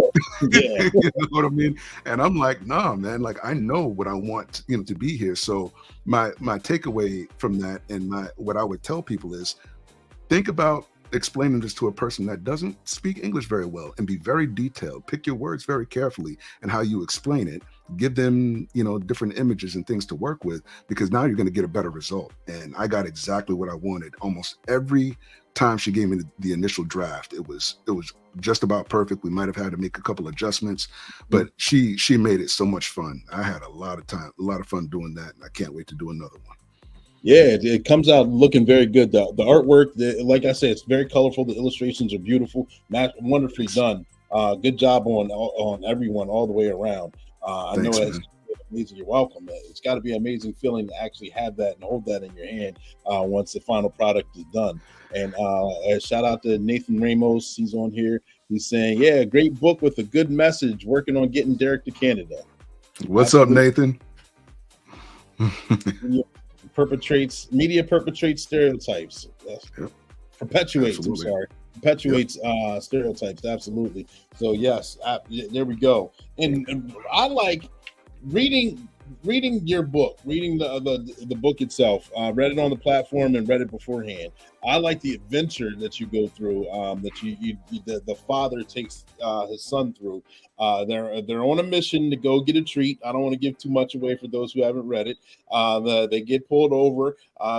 You know what I mean? And I'm like, nah, man, like, I know what I want, to be here. So my takeaway from that, and what I would tell people is, think about explaining this to a person that doesn't speak English very well, and be very detailed. Pick your words very carefully and how you explain it. Give them, different images and things to work with, because now you're going to get a better result. And I got exactly what I wanted. Almost every time she gave me the initial draft, it was just about perfect. We might have had to make a couple adjustments, but she made it so much fun. I had a lot of fun doing that, and I can't wait to do another one. Yeah, it comes out looking very good. The artwork, like I said, it's very colorful. The illustrations are beautiful, wonderfully done. Good job on everyone all the way around. I know it's amazing. You're welcome. It's got to be an amazing feeling to actually have that and hold that in your hand once the final product is done. And shout out to Nathan Ramos. He's on here. He's saying, yeah, great book with a good message, working on getting Derrick to Canada. What's up, Nathan? Media perpetrates stereotypes. Perpetuates stereotypes. Absolutely. So yes, there we go. And I like reading your book, reading the book itself. Read it on the platform and read it beforehand. I like the adventure that you go through, that the father takes his son through. They're on a mission to go get a treat. I don't want to give too much away for those who haven't read it. They get pulled over,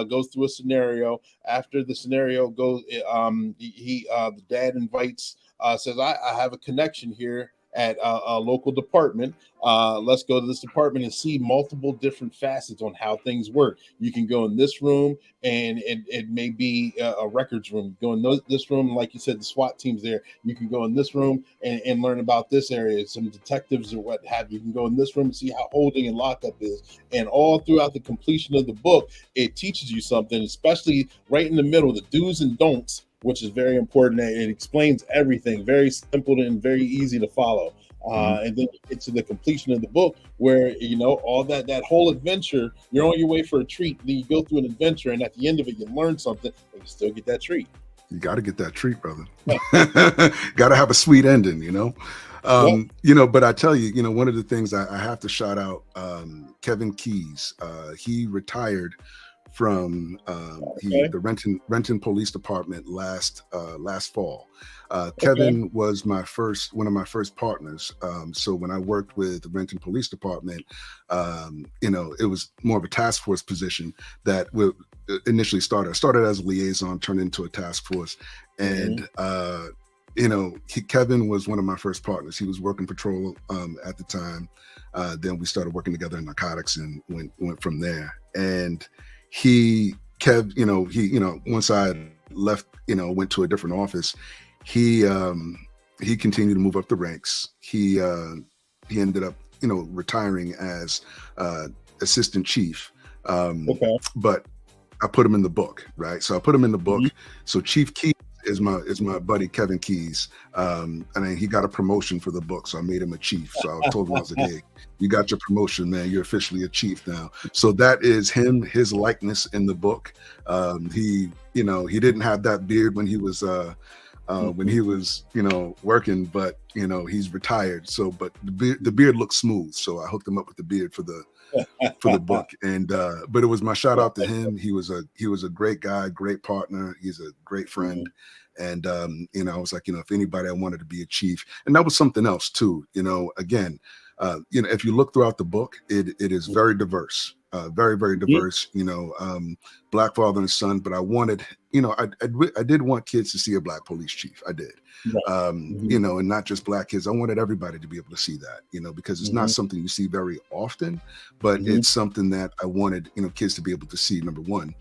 goes through a scenario. After the scenario goes, the dad invites, says, I have a connection here at a local department. Let's go to this department and see multiple different facets on how things work. You can go in this room, and it may be a records room. Go in this room, like you said, the SWAT team's there. You can go in this room and learn about this area, some detectives or what have you. You can go in this room and see how holding and lockup is. And all throughout the completion of the book, it teaches you something, especially right in the middle, the do's and don'ts, which is very important. It explains everything, very simple and very easy to follow. And then you get to the completion of the book where, all that whole adventure, you're on your way for a treat. Then you go through an adventure, and at the end of it, you learn something, and you still get that treat. You got to get that treat, brother. Got to have a sweet ending, But I tell you, one of the things I have to shout out, Kevin Keys. He retired from the Renton Police Department last fall. Kevin was one of my first partners. So when I worked with the Renton Police Department, it was more of a task force position that initially started as a liaison, turned into a task force. And, Kevin was one of my first partners. He was working patrol at the time. Then we started working together in narcotics and went from there. And once I left, went to a different office, he continued to move up the ranks. He ended up, retiring as assistant chief. But I put him in the book, right? So I put him in the book. So Chief Keys is my buddy Kevin Keys. He got a promotion for the book, so I made him a chief. So I told him, I was like, hey, you got your promotion, man. You're officially a chief now. So that is him, his likeness in the book. He didn't have that beard when he was working, but he's retired. So, but the beard looks smooth. So I hooked him up with the beard for the book. And but it was my shout out to him. He was a great guy, great partner. He's a great friend. And I was like, if anybody, I wanted to be a chief. And that was something else too. Again, if you look throughout the book, it is very diverse. Very, very diverse, Black father and son. But I wanted, I did want kids to see a Black police chief. I did, and not just Black kids. I wanted everybody to be able to see that, because it's not something you see very often, but it's something that I wanted, kids to be able to see, number one.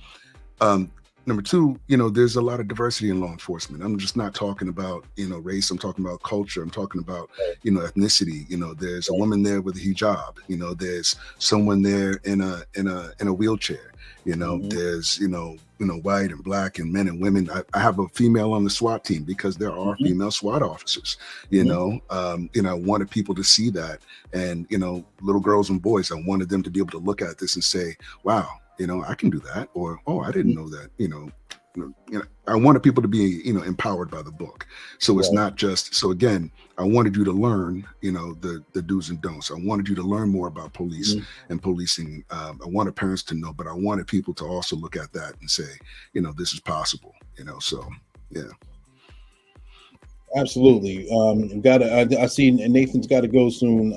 Number two, there's a lot of diversity in law enforcement. I'm just not talking about, race. I'm talking about culture. I'm talking about, ethnicity. There's a woman there with a hijab. There's someone there in a wheelchair. There's, white and Black and men and women. I have a female on the SWAT team because there are female SWAT officers. I wanted people to see that, and little girls and boys. I wanted them to be able to look at this and say, wow. I can do that, or, oh, I didn't know that, I wanted people to be, empowered by the book. So it's not just, so again, I wanted you to learn, the do's and don'ts. I wanted you to learn more about police and policing. I wanted parents to know, but I wanted people to also look at that and say, this is possible, so yeah. Absolutely. I see Nathan's got to go soon.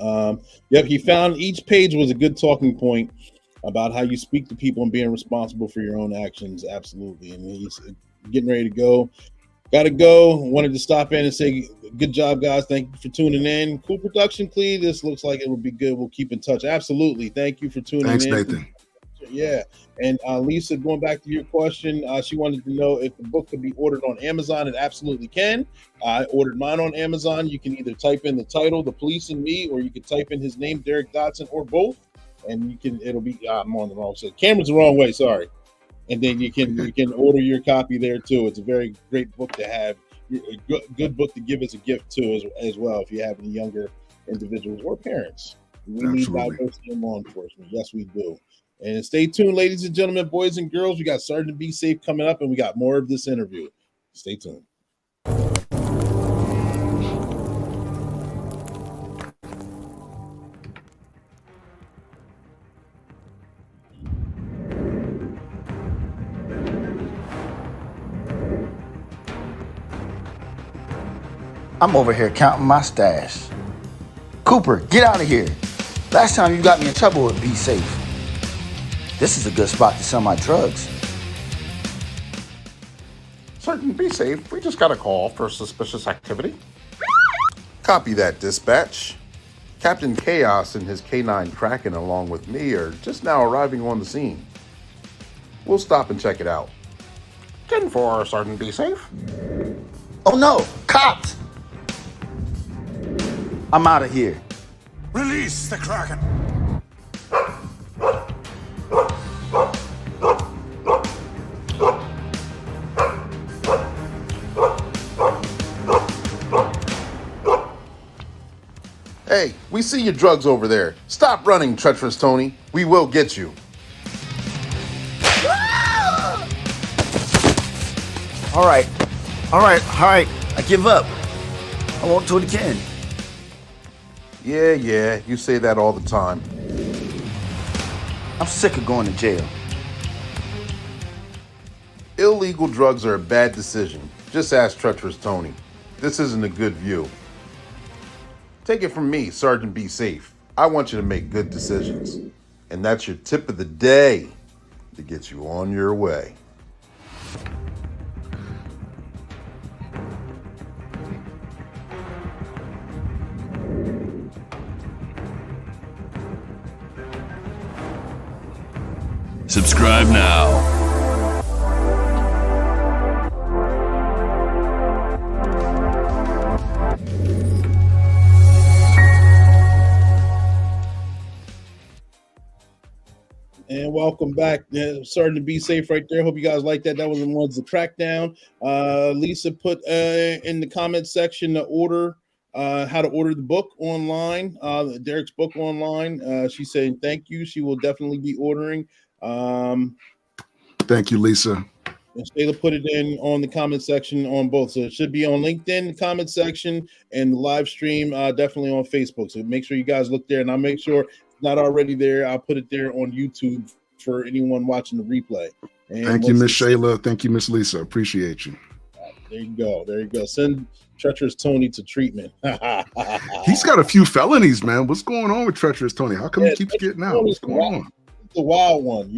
Yep. He found each page was a good talking point about how you speak to people and being responsible for your own actions. Absolutely. And he's getting ready to go. Got to go. Wanted to stop in and say, good job, guys. Thank you for tuning in. Cool production, Clee. This looks like it would be good. We'll keep in touch. Absolutely. Thank you for tuning in. Thanks, Nathan. Yeah. And Lisa, going back to your question, she wanted to know if the book could be ordered on Amazon. It absolutely can. I ordered mine on Amazon. You can either type in the title, The Police and Me, or you can type in his name, Derrick Dotson, or both. And it'll be, I'm on the wrong side. Camera's the wrong way, sorry. And then you can order your copy there too. It's a very great book to have, a good book to give as a gift too, as well, if you have any younger individuals or parents. We need diversity in law enforcement. Yes, we do. And stay tuned, ladies and gentlemen, boys and girls. We got Sergeant Be Safe coming up, and we got more of this interview. Stay tuned. I'm over here counting my stash. Cooper, get out of here. Last time you got me in trouble with Be Safe. This is a good spot to sell my drugs. Sergeant, Be Safe. We just got a call for suspicious activity. Copy that, dispatch. Captain Chaos and his K9 Kraken along with me are just now arriving on the scene. We'll stop and check it out. 10-4, Sergeant, be safe. Oh no, cops! I'm out of here. Release the Kraken. Hey, we see your drugs over there. Stop running, treacherous Tony. We will get you. All right. I give up. I won't do it again. Yeah, you say that all the time. I'm sick of going to jail. Illegal drugs are a bad decision. Just ask treacherous Tony. This isn't a good view. Take it from me, Sergeant Be Safe. I want you to make good decisions. And that's your tip of the day to get you on your way. Subscribe now. And welcome back. Sergeant Be Safe right there. Hope you guys like that. That was the ones to track down. Lisa put in the comment section the order, how to order the book online, Derrick's book online. She's saying thank you. She will definitely be ordering. Thank you, Lisa. And Shayla put it in on the comment section on both. So it should be on LinkedIn, the comment section, and the live stream definitely on Facebook. So make sure you guys look there. And I'll make sure it's not already there. I'll put it there on YouTube for anyone watching the replay. And thank you, Miss Shayla. Thank you, Miss Lisa. Appreciate you. There you go. Send treacherous Tony to treatment. He's got a few felonies, man. What's going on with treacherous Tony? How come he keeps getting out? What's going on? The wild one,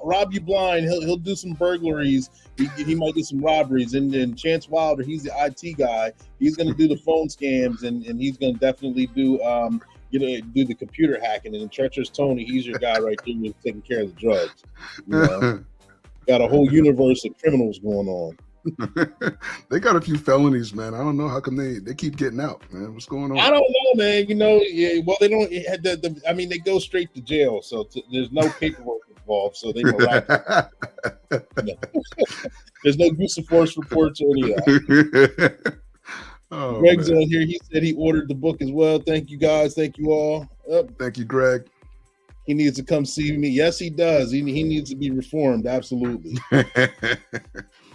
rob you blind. He'll do some burglaries. He might do some robberies, and then Chance Wilder, he's the IT guy. He's going to do the phone scams, and he's going to definitely do do the computer hacking. And then treacherous Tony, he's your guy right there who's taking care of the drugs. Got a whole universe of criminals going on. They got a few felonies, man. I don't know how come they keep getting out, man. What's going on? I don't know, man. Well, they don't. They go straight to jail, so there's no paperwork involved, so they don't write. There's no use of force reports or any of that. Oh, Greg's on here. He said he ordered the book as well. Thank you, guys. Thank you all. Thank you, Greg. He needs to come see me. Yes, he does. He needs to be reformed. Absolutely.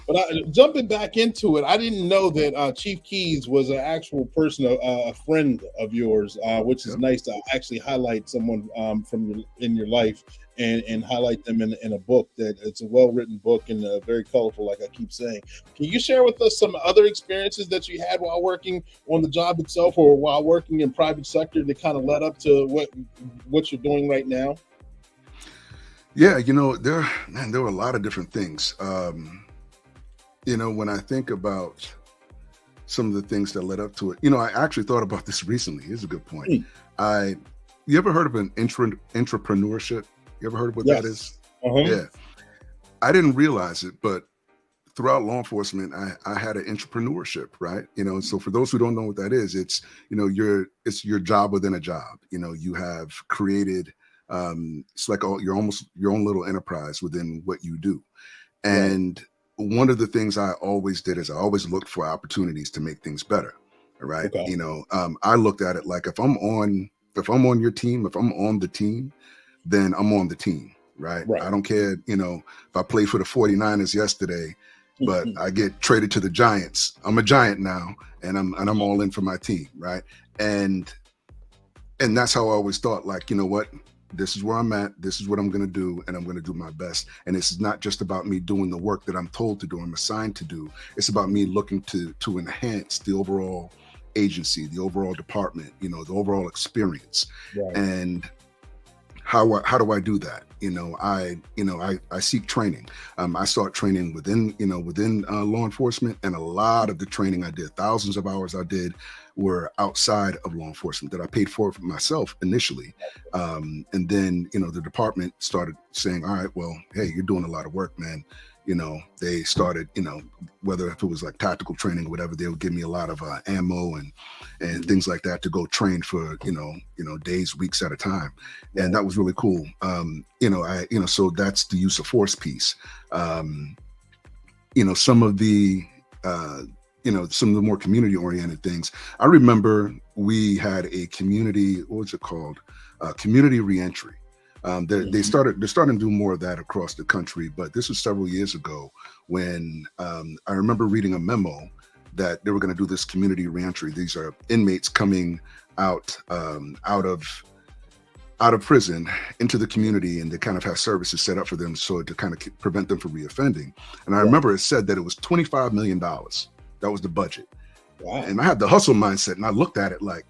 But jumping back into it, I didn't know that Chief Keys was an actual person, a friend of yours, which is nice to actually highlight someone in your life and highlight them in a book. That it's a well-written book and very colorful, like I keep saying. Can you share with us some other experiences that you had while working on the job itself or while working in private sector that kind of led up to what you're doing right now? Yeah, there were a lot of different things. When I think about some of the things that led up to it, I actually thought about this recently. Here's a good point. You ever heard of an entrepreneurship? You ever heard of what that is? Yeah. I didn't realize it, but throughout law enforcement, I had an entrepreneurship, right? So for those who don't know what that is, it's your job within a job. You have created, it's like your own little enterprise within what you do. And one of the things I always did is I always looked for opportunities to make things better. Right. Okay. I looked at it like if I'm on your team, if I'm on the team, then I'm on the team. Right. I don't care, if I played for the 49ers yesterday, but I get traded to the Giants. I'm a Giant now and I'm all in for my team. Right. And that's how I always thought, like, you know what? This is where I'm at. This is what I'm going to do, and I'm going to do my best. And this is not just about me doing the work that I'm told to do, I'm assigned to do. It's about me looking to enhance the overall agency, the overall department, the overall experience. Right. And how do I do that? I seek training. I start training within law enforcement, and a lot of the training I did, thousands of hours I did, were outside of law enforcement that I paid for myself initially. And then, the department started saying, all right, well, hey, you're doing a lot of work, man. They started, whether if it was like tactical training or whatever, they would give me a lot of ammo and things like that to go train for, days, weeks at a time. And that was really cool. So that's the use of force piece. Some of the, some of the more community oriented things. I remember we had a community, what was it called? Community reentry. They're starting to do more of that across the country, but this was several years ago when I remember reading a memo that they were going to do this community reentry. These are inmates coming out of prison into the community, and they kind of have services set up for them so to kind of prevent them from reoffending. And I remember it said that it was $25 million. That was the budget. Wow. And I had the hustle mindset, and I looked at it like,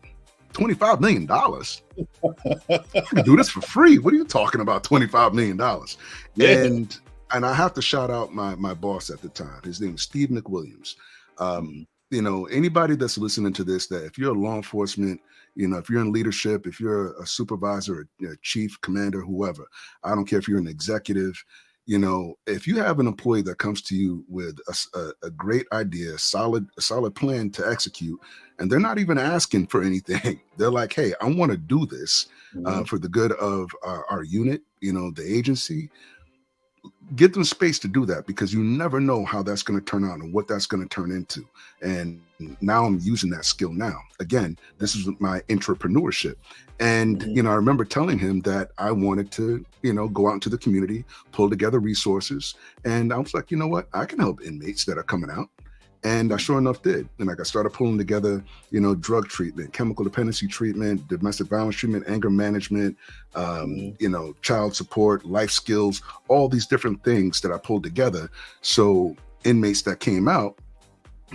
$25 million? I can do this for free. What are you talking about, $25 million? Yeah. And I have to shout out my boss at the time. His name was Steve McWilliams. Anybody that's listening to this, that if you're a law enforcement, if you're in leadership, if you're a supervisor, a chief, commander, whoever, I don't care if you're an executive, if you have an employee that comes to you with a great idea, a solid plan to execute, and they're not even asking for anything, they're like, hey, I want to do this for the good of our unit, the agency. Get them space to do that, because you never know how that's going to turn out and what that's going to turn into. And now I'm using that skill now. Again, this is my entrepreneurship. And, I remember telling him that I wanted to, go out into the community, pull together resources. And I was like, you know what? I can help inmates that are coming out. And I sure enough did. And I started pulling together, drug treatment, chemical dependency treatment, domestic violence treatment, anger management, child support, life skills, all these different things that I pulled together. So inmates that came out,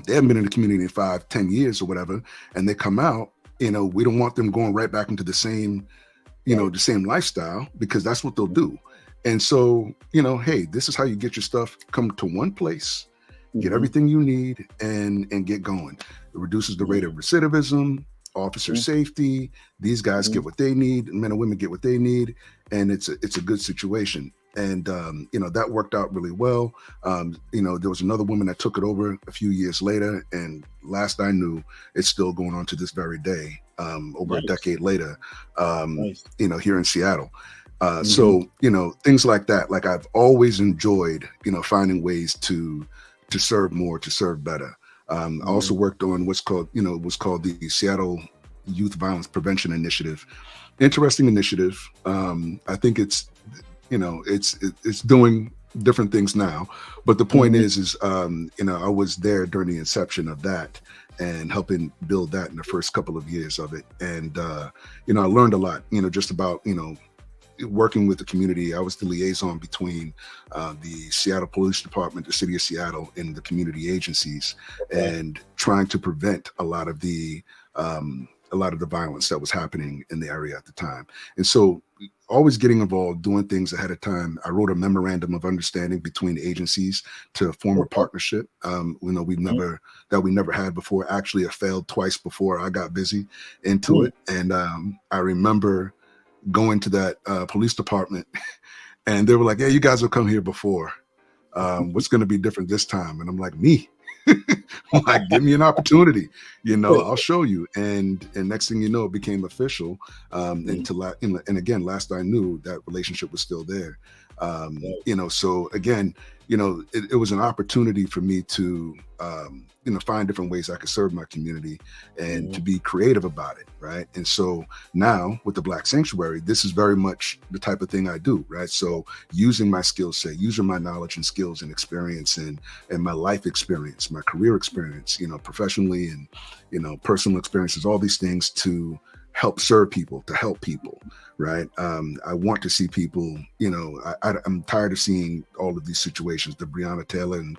they haven't been in the community in 5-10 years or whatever, and they come out, we don't want them going right back into the same, the same lifestyle, because that's what they'll do. And so, hey, this is how you get your stuff, come to one place, get everything you need, and get going. It reduces the rate of recidivism, officer safety. These guys get what they need, men and women get what they need, and it's a good situation. And that worked out really well. There was another woman that took it over a few years later, and last I knew, it's still going on to this very day, over a decade later, here in Seattle. So, things like that. Like, I've always enjoyed, finding ways to serve more, to serve better. I also worked on what's called the Seattle Youth Violence Prevention Initiative. Interesting initiative. I think it's doing different things now, but the point is I was there during the inception of that and helping build that in the first couple of years of it. And, I learned a lot, just about, working with the community. I was the liaison between the Seattle Police Department, the city of Seattle, and the community agencies, and trying to prevent a lot of the violence that was happening in the area at the time. And so always getting involved, doing things ahead of time. I wrote a memorandum of understanding between agencies to form a partnership. We never had before. Actually, it failed twice before I got busy into it. And I remember going to that police department, and they were like, "Yeah, you guys have come here before. What's going to be different this time?" And I'm like, "Me." I'm like, give me an opportunity, I'll show you. And next thing you know, it became official. And again, last I knew, that relationship was still there. So again, it was an opportunity for me to, find different ways I could serve my community and to be creative about it. Right. And so now with the Black Sanctuary, this is very much the type of thing I do. Right. So using my skill set, using my knowledge and skills and experience and my life experience, my career experience, professionally and, personal experiences, all these things to help serve people, to help people. Right. I want to see people, I'm tired of seeing all of these situations, the Breonna Taylor and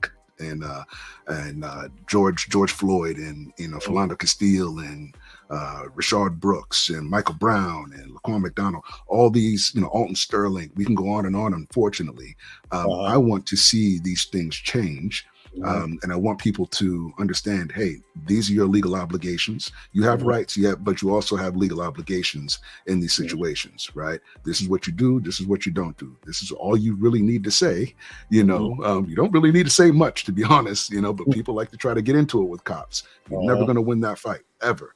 George Floyd and, Philando Castile and Rashard Brooks and Michael Brown and Laquan McDonald, all these, Alton Sterling, we can go on and on, unfortunately. I want to see these things change. And I want people to understand, hey, these are your legal obligations. You have rights, but you also have legal obligations in these situations, right? This is what you do. This is what you don't do. This is all you really need to say. You don't really need to say much, to be honest, but people like to try to get into it with cops. You're never going to win that fight, ever.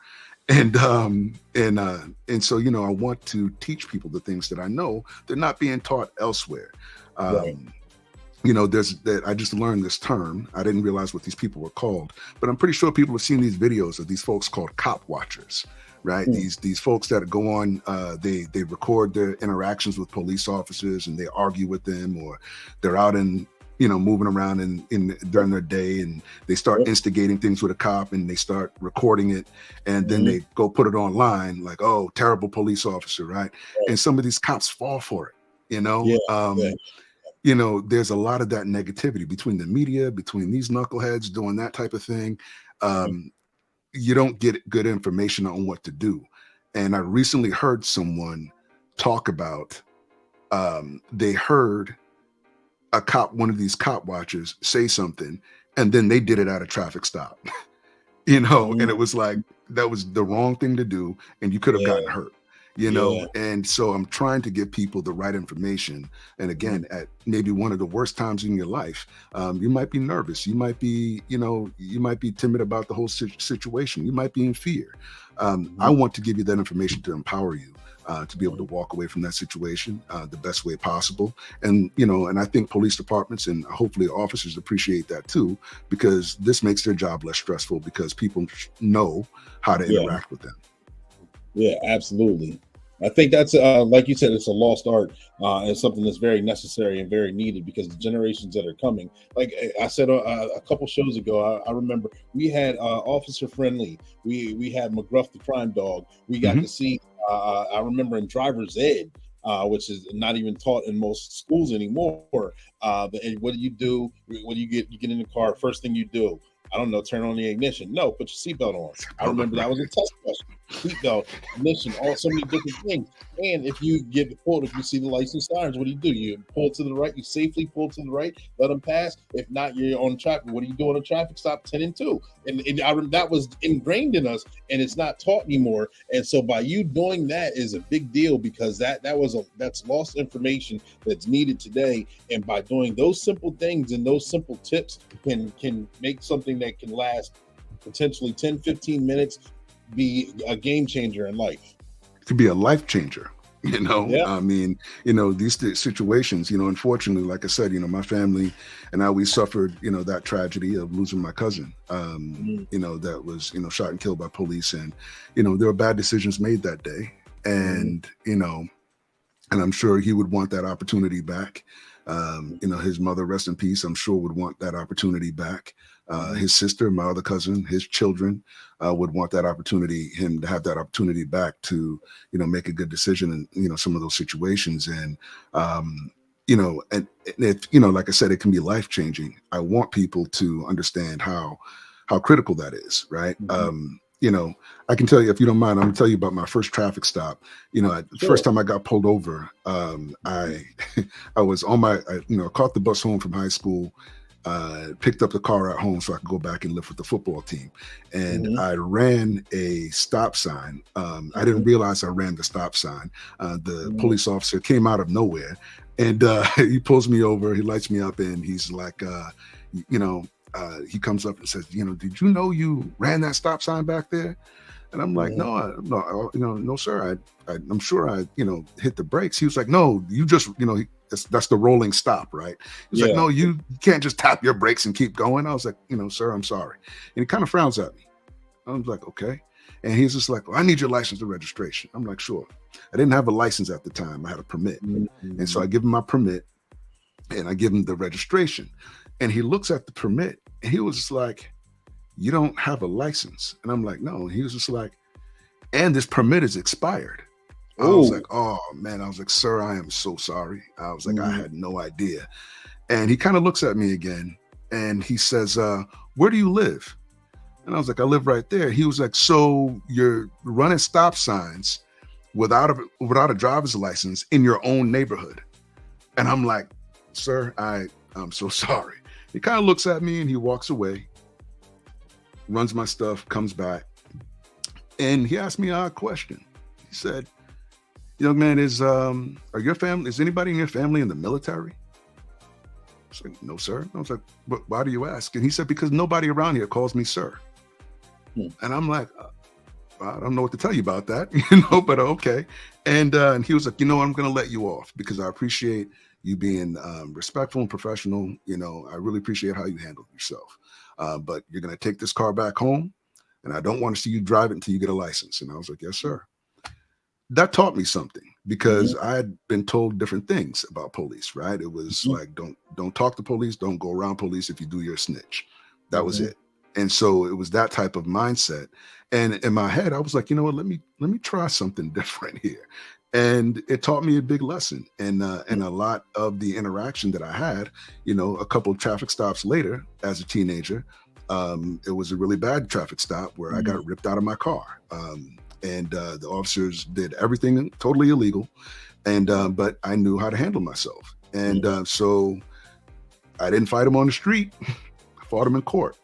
And so, I want to teach people the things that I know they're not being taught elsewhere. I just learned this term. I didn't realize what these people were called, but I'm pretty sure people have seen these videos of these folks called cop watchers, right? These folks that go on, they record their interactions with police officers and they argue with them, or they're out in, moving around during their day, and they start instigating things with a cop and they start recording it, and then they go put it online like, oh, terrible police officer, right? And some of these cops fall for it, there's a lot of that negativity between the media, between these knuckleheads doing that type of thing. You don't get good information on what to do. And I recently heard someone talk about, they heard one of these cop watchers say something, and then they did it at a traffic stop, and it was like, that was the wrong thing to do, and you could have gotten hurt. And so I'm trying to give people the right information. And again, at maybe one of the worst times in your life, you might be nervous. You might be, you might be timid about the whole situation. You might be in fear. I want to give you that information to empower you to be able to walk away from that situation the best way possible. And, and I think police departments and hopefully officers appreciate that too, because this makes their job less stressful because people know how to interact with them. Yeah, absolutely. I think that's like you said, it's a lost art. It's something that's very necessary and very needed because the generations that are coming, like I said a couple shows ago, I remember we had Officer Friendly. We had McGruff the Crime Dog. We got to see, I remember in Driver's Ed, which is not even taught in most schools anymore. And what do you do? When you get in the car, first thing you do, I don't know, turn on the ignition. No, put your seatbelt on. I remember that was a test question. Seatbelt, ignition, so many different things. And if you get pulled, if you see the license sirens, what do? You pull to the right, you safely pull to the right, let them pass. If not, you're on traffic. What do you do on a traffic stop? 10 and 2. And that was ingrained in us, and it's not taught anymore. And so by you doing that is a big deal, because that's lost information that's needed today. And by doing those simple things and those simple tips can make something that can last potentially 10, 15 minutes be a game changer in life. It could be a life changer. I mean, these situations, unfortunately, like I said, my family and I, we suffered, that tragedy of losing my cousin, that was, shot and killed by police. And, there were bad decisions made that day. And, and I'm sure he would want that opportunity back. His mother, rest in peace, I'm sure would want that opportunity back. His sister, my other cousin, his children would want that opportunity, him to have that opportunity back to, make a good decision in, some of those situations. And, and if, like I said, it can be life changing. I want people to understand how critical that is, right? I can tell you, if you don't mind, I'm gonna tell you about my first traffic stop. First time I got pulled over, I was on I caught the bus home from high school, picked up the car at home so I could go back and live with the football team. And I ran a stop sign. I didn't realize I ran the stop sign. The police officer came out of nowhere and he pulls me over, he lights me up, and he's like, he comes up and says, did you know you ran that stop sign back there? And I'm like, no, sir. I'm sure I, hit the brakes. He was like, no, you just, that's the rolling stop, right? He's like, no, you can't just tap your brakes and keep going. I was like, sir, I'm sorry. And he kind of frowns at me. I was like, okay. And he's just like, well, I need your license and registration. I'm like, sure. I didn't have a license at the time. I had a permit. And so I give him my permit and I give him the registration. And he looks at the permit and he was just like, you don't have a license. And I'm like, no. And he was just like, and this permit is expired. I was like, oh man. I was like, sir, I am so sorry. I was like, I had no idea. And he kind of looks at me again and he says, where do you live? And I was like, I live right there. He was like, so you're running stop signs without a driver's license in your own neighborhood? And I'm like, sir, I'm so sorry. He kind of looks at me and he walks away, runs my stuff, comes back, and he asked me a question. He said, "Young man, is anybody in your family in the military?" I was like, "No, sir." I was like, "But why do you ask?" And he said, "Because nobody around here calls me sir." And I'm like, I don't know what to tell you about that, but okay. And he was like, I'm going to let you off because I appreciate you being respectful and professional. I really appreciate how you handled yourself. But you're going to take this car back home, and I don't want to see you drive it until you get a license. And I was like, yes, sir. That taught me something because I had been told different things about police, right? It was like, don't talk to police, don't go around police. If you do, you're a snitch. That was it. And so it was that type of mindset. And in my head, I was like, you know what, let me try something different here. And it taught me a big lesson. And a lot of the interaction that I had, a couple of traffic stops later as a teenager, it was a really bad traffic stop where I got ripped out of my car. And the officers did everything totally illegal. But I knew how to handle myself. And so I didn't fight them on the street. I fought them in court.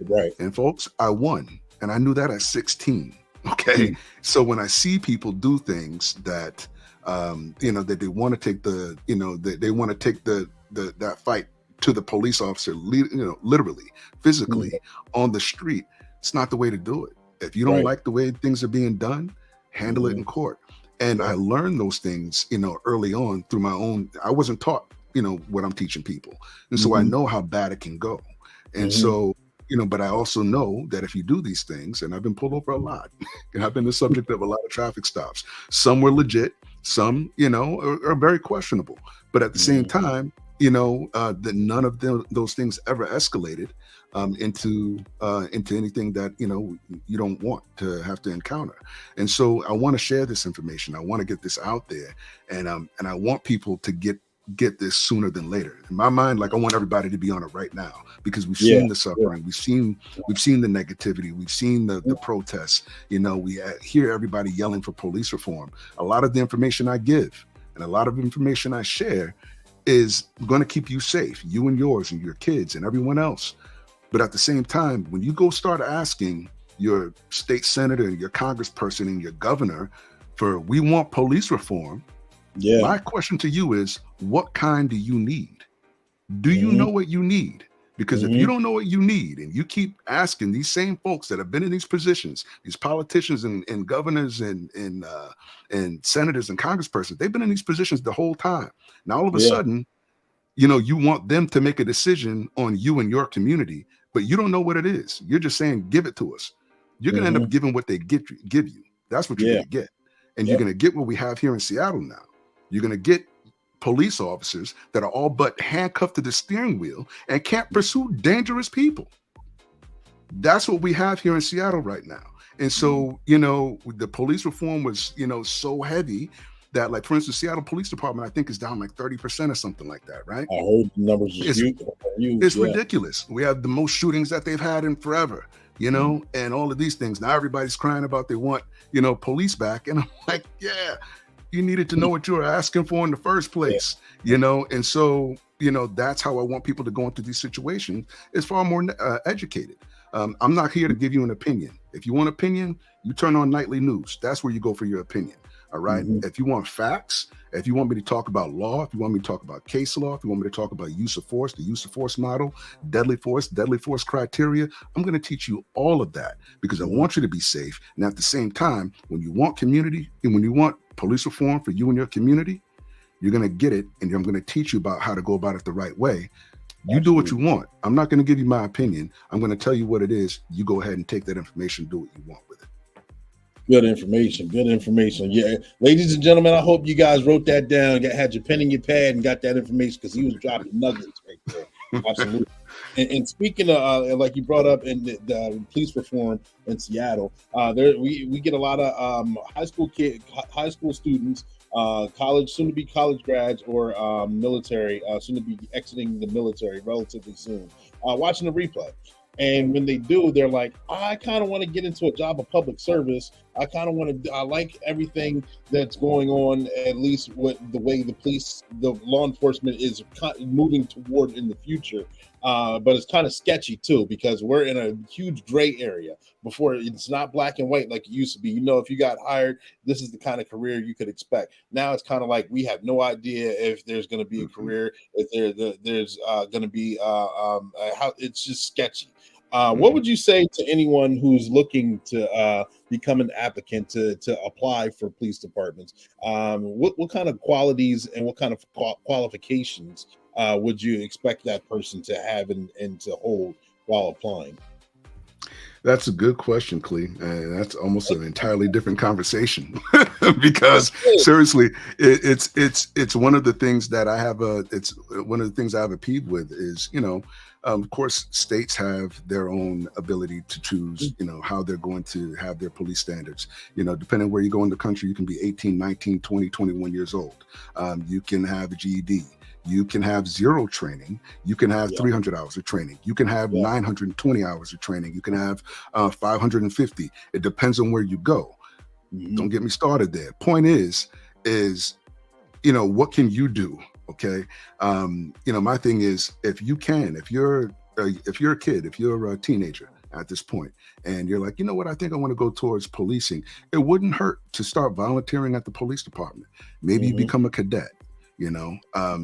Right. And folks, I won. And I knew that at 16. Okay. So when I see people do things that, that they want to take they want to take that fight to the police officer, literally, physically on the street, it's not the way to do it. If you don't like the way things are being done, handle it in court. And I learned those things, early on through my own, I wasn't taught, what I'm teaching people. And so I know how bad it can go. And so, but I also know that if you do these things, and I've been pulled over a lot, and I've been the subject of a lot of traffic stops. Some were legit, some, are very questionable. But at the same time, that none of those things ever escalated into anything that you don't want to have to encounter. And so I want to share this information. I want to get this out there, and I want people to get this sooner than later. In my mind, like I want everybody to be on it right now because we've seen the suffering, we've seen the negativity, we've seen the protests. We hear everybody yelling for police reform. A lot of the information I give and a lot of information I share is going to keep you safe, you and yours and your kids and everyone else. But at the same time, when you go start asking your state senator and your congressperson and your governor we want police reform, my question to you is, what kind do you need? Do you know what you need? Because if you don't know what you need and you keep asking these same folks that have been in these positions, these politicians and governors and senators and congresspersons, they've been in these positions the whole time. Now, all of a sudden, you want them to make a decision on you and your community, but you don't know what it is. You're just saying, give it to us. You're going to end up giving what they give you. That's what you're going to get. And you're going to get what we have here in Seattle now. You're going to get police officers that are all but handcuffed to the steering wheel and can't pursue dangerous people. That's what we have here in Seattle right now. And so, the police reform was, so heavy that, like, for instance, Seattle Police Department, I think, is down like 30% or something like that, right? I heard the numbers. It's ridiculous. We have the most shootings that they've had in forever, and all of these things. Now everybody's crying about they want, police back. And I'm like, yeah. You needed to know what you were asking for in the first place, and so, that's how I want people to go into these situations is far more educated. I'm not here to give you an opinion. If you want opinion, you turn on nightly news. That's where you go for your opinion. All right. If you want facts, if you want me to talk about law, if you want me to talk about case law, if you want me to talk about use of force, the use of force model, deadly force criteria, I'm going to teach you all of that because I want you to be safe. And at the same time, when you want community and when you want police reform for you and your community, you're going to get it. And I'm going to teach you about how to go about it the right way. You do what you want. I'm not going to give you my opinion. I'm going to tell you what it is. You go ahead and take that information, do what you want with it. Good information. Yeah, ladies and gentlemen, I hope you guys wrote that down, had your pen and your pad, and got that information because he was dropping nuggets right there. Absolutely. And speaking of, like you brought up in the police reform in Seattle, we get a lot of high school students, soon to be college grads or military, soon to be exiting the military relatively soon, watching the replay. And when they do, they're like, I kind of want to get into a job of public service. I kind of want to, I like everything that's going on, at least with the way the law enforcement is moving toward in the future. But it's kind of sketchy too, because we're in a huge gray area. Before, it's not black and white like it used to be. If you got hired, this is the kind of career you could expect. Now it's kind of like we have no idea if there's going to be a career, if there's going to be how it's just sketchy. What would you say to anyone who's looking to become an applicant to apply for police departments? What kind of qualities and what kind of qualifications would you expect that person to have and to hold while applying? That's a good question, Clee. And that's almost an entirely different conversation because seriously, it's one of the things that I have a peeve with is, of course, states have their own ability to choose, how they're going to have their police standards. Depending where you go in the country, you can be 18, 19, 20, 21 years old. You can have a GED. You can have zero training. You can have 300 hours of training. You can have 920 hours of training. You can have 550. It depends on where you go. Don't get me started there. Point is, what can you do? Okay. My thing is, if you're a kid, if you're a teenager at this point, and you're like, I think I want to go towards policing. It wouldn't hurt to start volunteering at the police department. Maybe you become a cadet.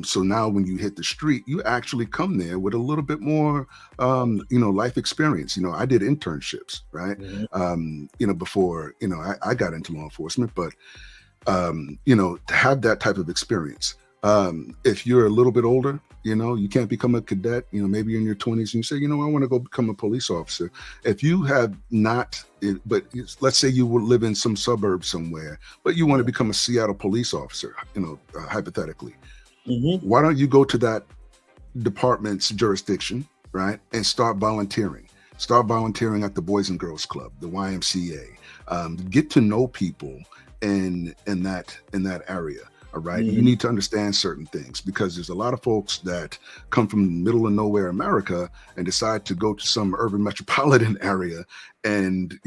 So now when you hit the street, you actually come there with a little bit more, life experience. I did internships, right? Before, I got into law enforcement, but, to have that type of experience. If you're a little bit older, you can't become a cadet, maybe in your 20s and you say, I want to go become a police officer. If you have not, but let's say you will live in some suburb somewhere, but you want to become a Seattle police officer, hypothetically, why don't you go to that department's jurisdiction, right? And start volunteering at the Boys and Girls Club, the YMCA, get to know people in that area. All right. You need to understand certain things because there's a lot of folks that come from middle of nowhere America and decide to go to some urban metropolitan area. And,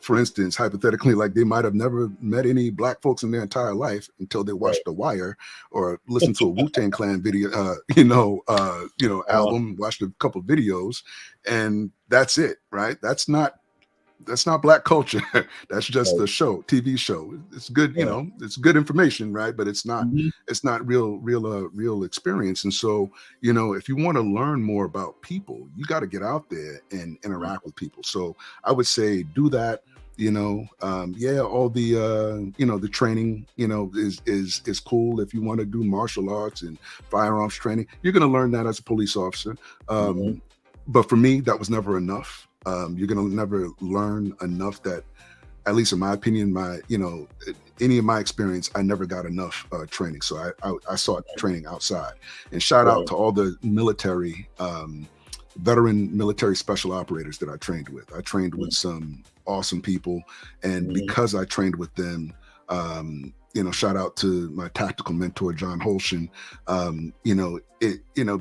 for instance, hypothetically, like they might have never met any black folks in their entire life until they watched The Wire or listened to a Wu-Tang Clan video, album, watched a couple videos, and that's it. Right. That's not black culture. That's just a show, TV show. It's good, it's good information, right? But it's not real experience. And so, if you want to learn more about people, you got to get out there and interact with people. So I would say do that. All the training, is cool. If you want to do martial arts and firearms training, you're going to learn that as a police officer. But for me, that was never enough. You're going to never learn enough that, at least in my opinion, any of my experience, I never got enough training. So I sought training outside. And shout out to all the military, veteran military special operators that I trained with. I trained with some awesome people. And because I trained with them, shout out to my tactical mentor, John Holshin.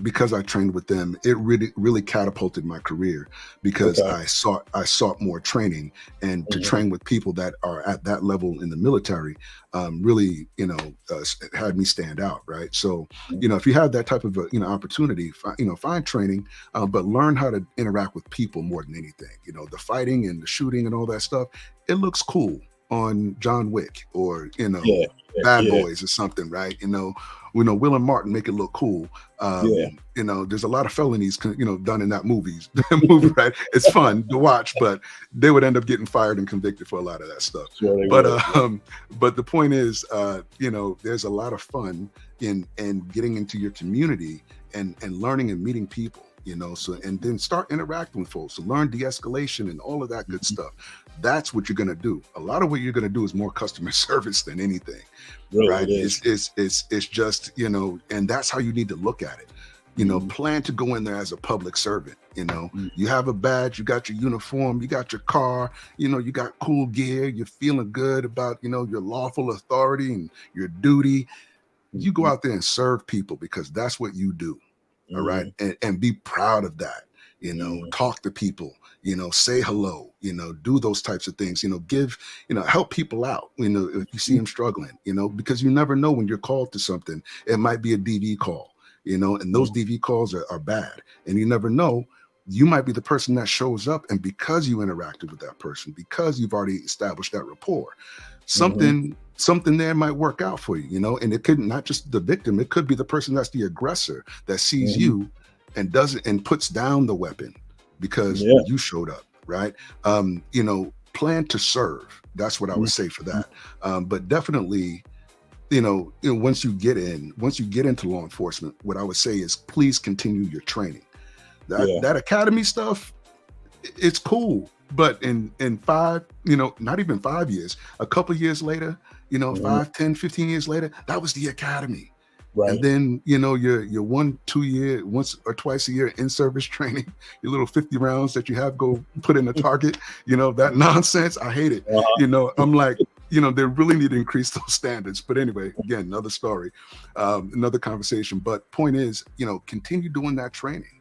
Because I trained with them, it really catapulted my career because I sought more training, and to train with people that are at that level in the military, really, had me stand out. Right. So, if you have that type of, opportunity, find training, but learn how to interact with people more than anything. The fighting and the shooting and all that stuff, it looks cool on John Wick or Bad Boys or something, right? Will and Martin make it look cool. There's a lot of felonies done in that movie, right? It's fun to watch, but they would end up getting fired and convicted for a lot of that stuff. But the point is, there's a lot of fun in getting into your community and learning and meeting people. And then start interacting with folks, so learn de-escalation and all of that good stuff. That's what you're going to do. A lot of what you're going to do is more customer service than anything, really, right? It's just, and that's how you need to look at it. Plan to go in there as a public servant. You have a badge, you got your uniform, you got your car, you got cool gear, you're feeling good about, your lawful authority and your duty. You go out there and serve people because that's what you do. All right. And be proud of that. you know, talk to people, you know, say hello, you know, do those types of things, you know, give, you know, help people out, you know, if you see them struggling, you know, because you never know when you're called to something. It might be a DV call, you know, and those DV calls are bad. And you never know, you might be the person that shows up. And because you interacted with that person, because you've already established that rapport, something there might work out for you, you know, and it could not just the victim, it could be the person that's the aggressor that sees you and doesn't and puts down the weapon because you showed up, right? You know, plan to serve. That's what I would say for that. But definitely, you know, once you get into law enforcement, what I would say is please continue your training. That academy stuff, it's cool. But in 5, you know, not even 5 years, a couple years later, you know, 5, 10, 15 years later, that was the academy. Right. And then, you know, your 1-2 year, once or twice a year in service training, your little 50 rounds that you have go put in a target, you know, that nonsense, I hate it. You know, I'm like, you know, they really need to increase those standards. But anyway, again, another story, another conversation. But point is, you know, continue doing that training.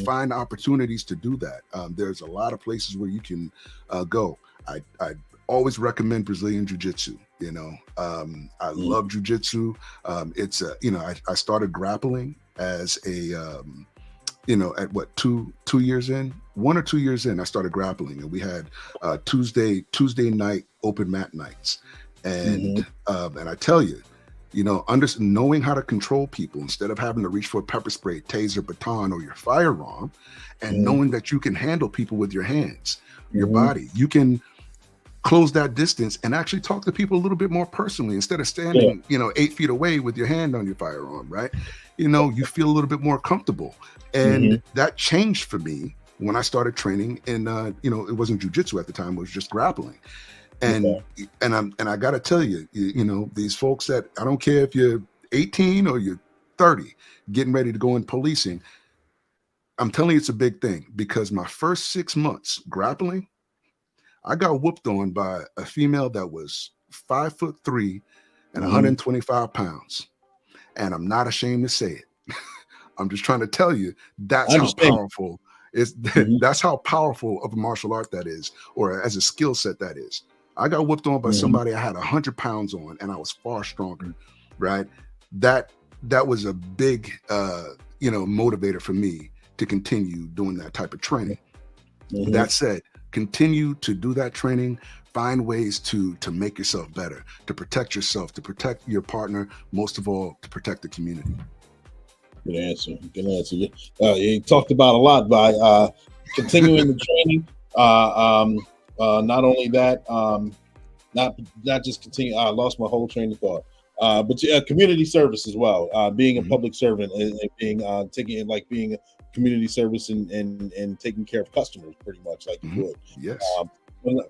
Find opportunities to do that. There's a lot of places where you can go. I always recommend Brazilian Jiu-Jitsu. You know, I love Jiu-Jitsu. It's you know, I started grappling as a you know, at what 2 years in, 1 or 2 years in, I started grappling, and we had Tuesday night open mat nights, and I tell you, you know, knowing how to control people instead of having to reach for a pepper spray, taser, baton, or your firearm, and knowing that you can handle people with your hands, your body, you can close that distance and actually talk to people a little bit more personally instead of standing, you know, 8 feet away with your hand on your firearm, right? You know, you feel a little bit more comfortable. And that changed for me when I started training in, you know, it wasn't jujitsu at the time, it was just grappling. And I got to tell you, you know, these folks that, I don't care if you're 18 or you're 30, getting ready to go in policing, I'm telling you, it's a big thing, because my first 6 months grappling, I got whooped on by a female that was 5'3" and 125 pounds. And I'm not ashamed to say it. I'm just trying to tell you, that's how powerful that's how powerful of a martial art that is, or as a skill set that is. I got whooped on by somebody I had 100 pounds on, and I was far stronger, right? That was a big, you know, motivator for me to continue doing that type of training. That said, continue to do that training, find ways to make yourself better, to protect yourself, to protect your partner, most of all, to protect the community. Good answer. Good answer. You talked about a lot by continuing the training. Not only that, not just continue. I lost my whole train of thought. But community service as well. Being a public servant and being being a community service and taking care of customers, pretty much like you would. Yes.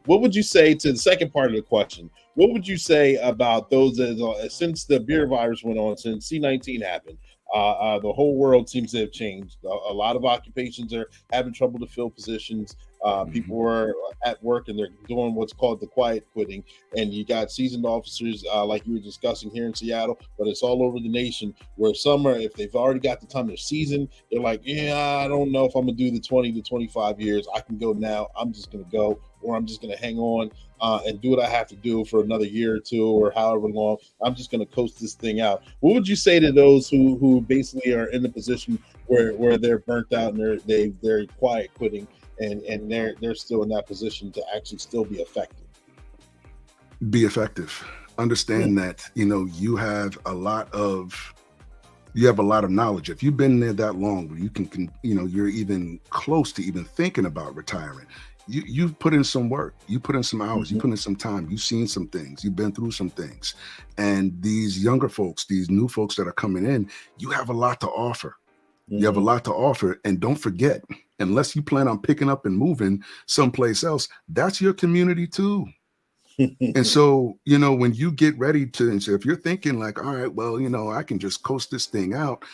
What would you say to the second part of the question? What would you say about those that, since the beer virus went on, since C-19 happened, the whole world seems to have changed. A lot of occupations are having trouble to fill positions. People are at work and they're doing what's called the quiet quitting. And you got seasoned officers like you were discussing here in Seattle, but it's all over the nation, where some are, if they've already got the time they're seasoned, they're like, yeah, I don't know if I'm gonna do the 20 to 25 years. I can go now. I'm just gonna go, or I'm just gonna hang on and do what I have to do for another year or two or however long. I'm just going to coast this thing out. What would you say to those who basically are in the position where they're burnt out and they're quiet quitting and they're still in that position to actually still be effective? Be effective. Understand that, you know, you have a lot of knowledge. If you've been there that long, where you can, you know, you're even close to even thinking about retiring. You've put in some work, you put in some hours, you put in some time, you've seen some things, you've been through some things. And these younger folks, these new folks that are coming in, you have a lot to offer. You have a lot to offer. And don't forget, unless you plan on picking up and moving someplace else, that's your community too. And so, you know, when you get ready to, and so if you're thinking like, all right, well, you know, I can just coast this thing out.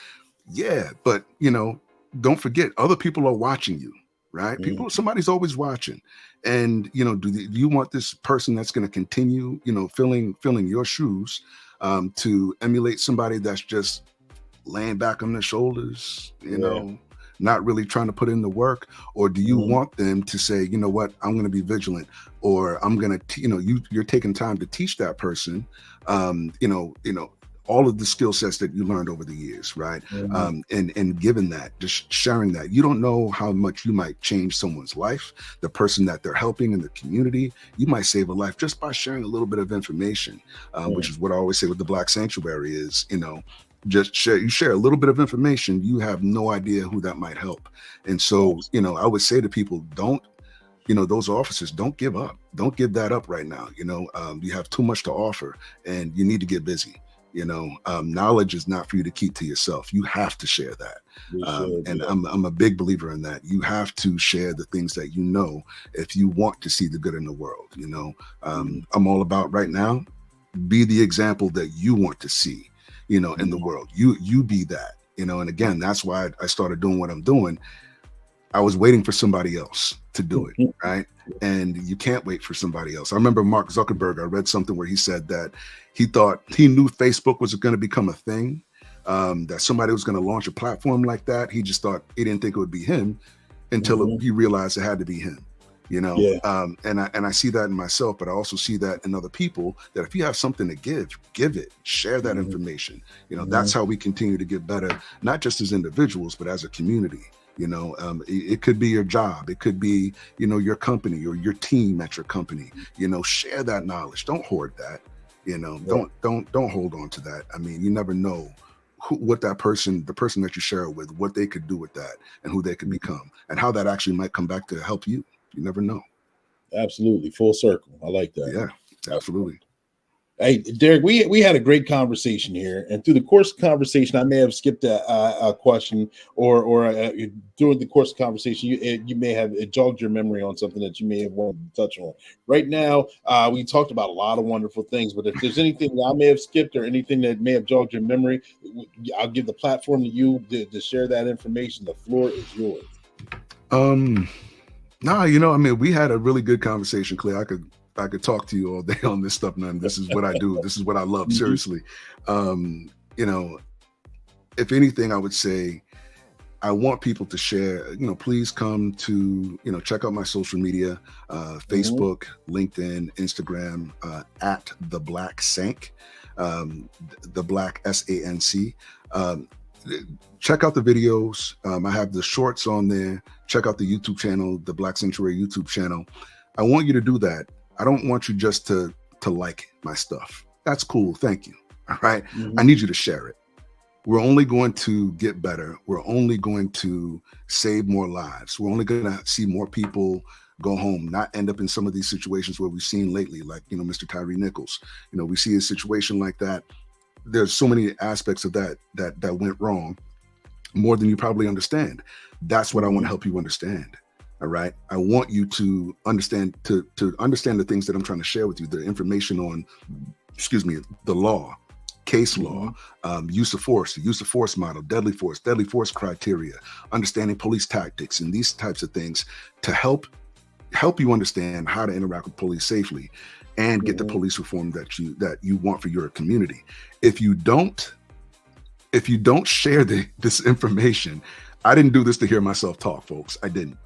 Yeah. But, you know, don't forget, other people are watching you. Right? Somebody's always watching. And, you know, do you want this person that's going to continue, you know, filling your shoes to emulate somebody that's just laying back on their shoulders, you know, not really trying to put in the work? Or do you want them to say, you know what, I'm going to be vigilant, or I'm going to, you're taking time to teach that person, all of the skill sets that you learned over the years, right? And given that, just sharing that, you don't know how much you might change someone's life, the person that they're helping in the community. You might save a life just by sharing a little bit of information, which is what I always say with the Black Sanctuary is, just share a little bit of information. You have no idea who that might help. And so, I would say to people, those officers, don't give up. Don't give that up right now. You have too much to offer and you need to get busy. Knowledge is not for you to keep to yourself. You have to share that. I'm a big believer in that. You have to share the things that you know if you want to see the good in the world. I'm all about right now, be the example that you want to see, in the world. You be that, and again, that's why I started doing what I'm doing. I was waiting for somebody else to do it, right? And you can't wait for somebody else. I remember Mark Zuckerberg, I read something where he said that he knew Facebook was going to become a thing, that somebody was going to launch a platform like that. He just thought, he didn't think it would be him until he realized it had to be him, and I see that in myself, but I also see that in other people, that if you have something to give it, share that information. That's how we continue to get better, not just as individuals, but as a community. It could be your job, it could be your company or your team at your company. Share that knowledge. Don't hoard that. Don't hold on to that. I mean, you never know what the person that you share it with, what they could do with that and who they could become and how that actually might come back to help you. You never know. Absolutely. Full circle. I like that. Yeah, absolutely. Hey, Derrick, we had a great conversation here, and through the course of conversation, I may have skipped a question, or during the course of conversation, you may have jogged your memory on something that you may have wanted to touch on. Right now, we talked about a lot of wonderful things, but if there's anything that I may have skipped or anything that may have jogged your memory, I'll give the platform to you to share that information. The floor is yours. We had a really good conversation, Clay. I could talk to you all day on this stuff, man. This is what I do. This is what I love. Seriously. If anything, I would say I want people to share, please come to, check out my social media, Facebook, LinkedIn, Instagram, at the Black Sank, the Black SANC. Check out the videos. I have the shorts on there. Check out the YouTube channel, the Black Sanctuary YouTube channel. I want you to do that. I don't want you just to like my stuff. That's cool. Thank you. All right. I need you to share it. We're only going to get better. We're only going to save more lives. We're only going to see more people go home, not end up in some of these situations where we've seen lately, like, Mr. Tyree Nichols. We see a situation like that. There's so many aspects of that went wrong, more than you probably understand. That's what I want to help you understand. All right. I want you to understand to understand the things that I'm trying to share with you, the information on, the law, case law, use of force, the use of force model, deadly force criteria, understanding police tactics, and these types of things to help you understand how to interact with police safely and get the police reform that you want for your community. If you don't share this information, I didn't do this to hear myself talk, folks. I didn't.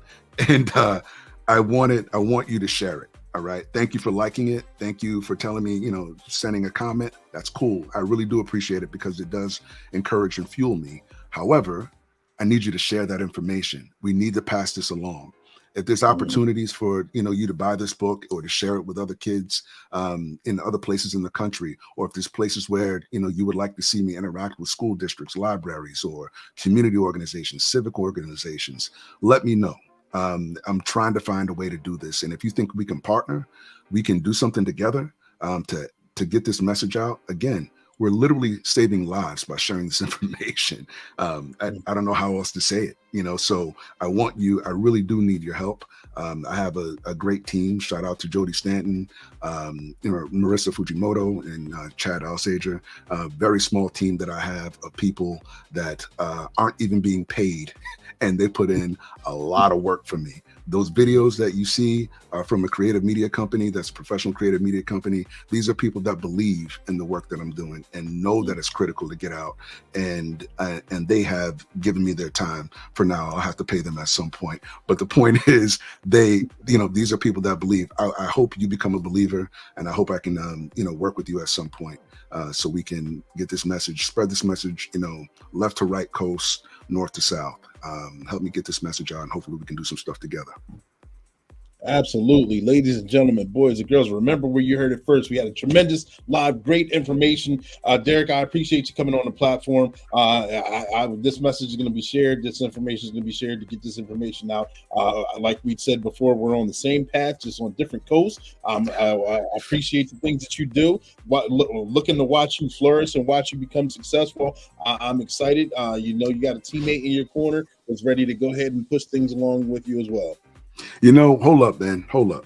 And I want you to share it. All right. Thank you for liking it. Thank you for telling me, sending a comment. That's cool. I really do appreciate it because it does encourage and fuel me. However, I need you to share that information. We need to pass this along. If there's opportunities for, you to buy this book or to share it with other kids in other places in the country, or if there's places where, you would like to see me interact with school districts, libraries, or community organizations, civic organizations, let me know. I'm trying to find a way to do this. And if you think we can partner, we can do something together to get this message out. Again, we're literally saving lives by sharing this information. I don't know how else to say it, so I really do need your help. I have a great team. Shout out to Jody Stanton, Marissa Fujimoto, and Chad Alsager. A very small team that I have of people that aren't even being paid, and they put in a lot of work for me. Those videos that you see are from a creative media company, that's a professional creative media company. These are people that believe in the work that I'm doing and know that it's critical to get out. And they have given me their time. For now, I'll have to pay them at some point. But the point is, these are people that believe. I hope you become a believer, and I hope I can, work with you at some point so we can get this message, spread this message, left to right coast, north to south. Help me get this message out, and hopefully we can do some stuff together. Absolutely. Ladies and gentlemen, boys and girls, remember where you heard it first. We had a tremendous live, great information. Derrick, I appreciate you coming on the platform. This message is going to be shared. This information is going to be shared to get this information out. Like we said before, we're on the same path, just on different coasts. I appreciate the things that you do. Looking to watch you flourish and watch you become successful. I'm excited. You got a teammate in your corner that's ready to go ahead and push things along with you as well. Hold up, man. Hold up.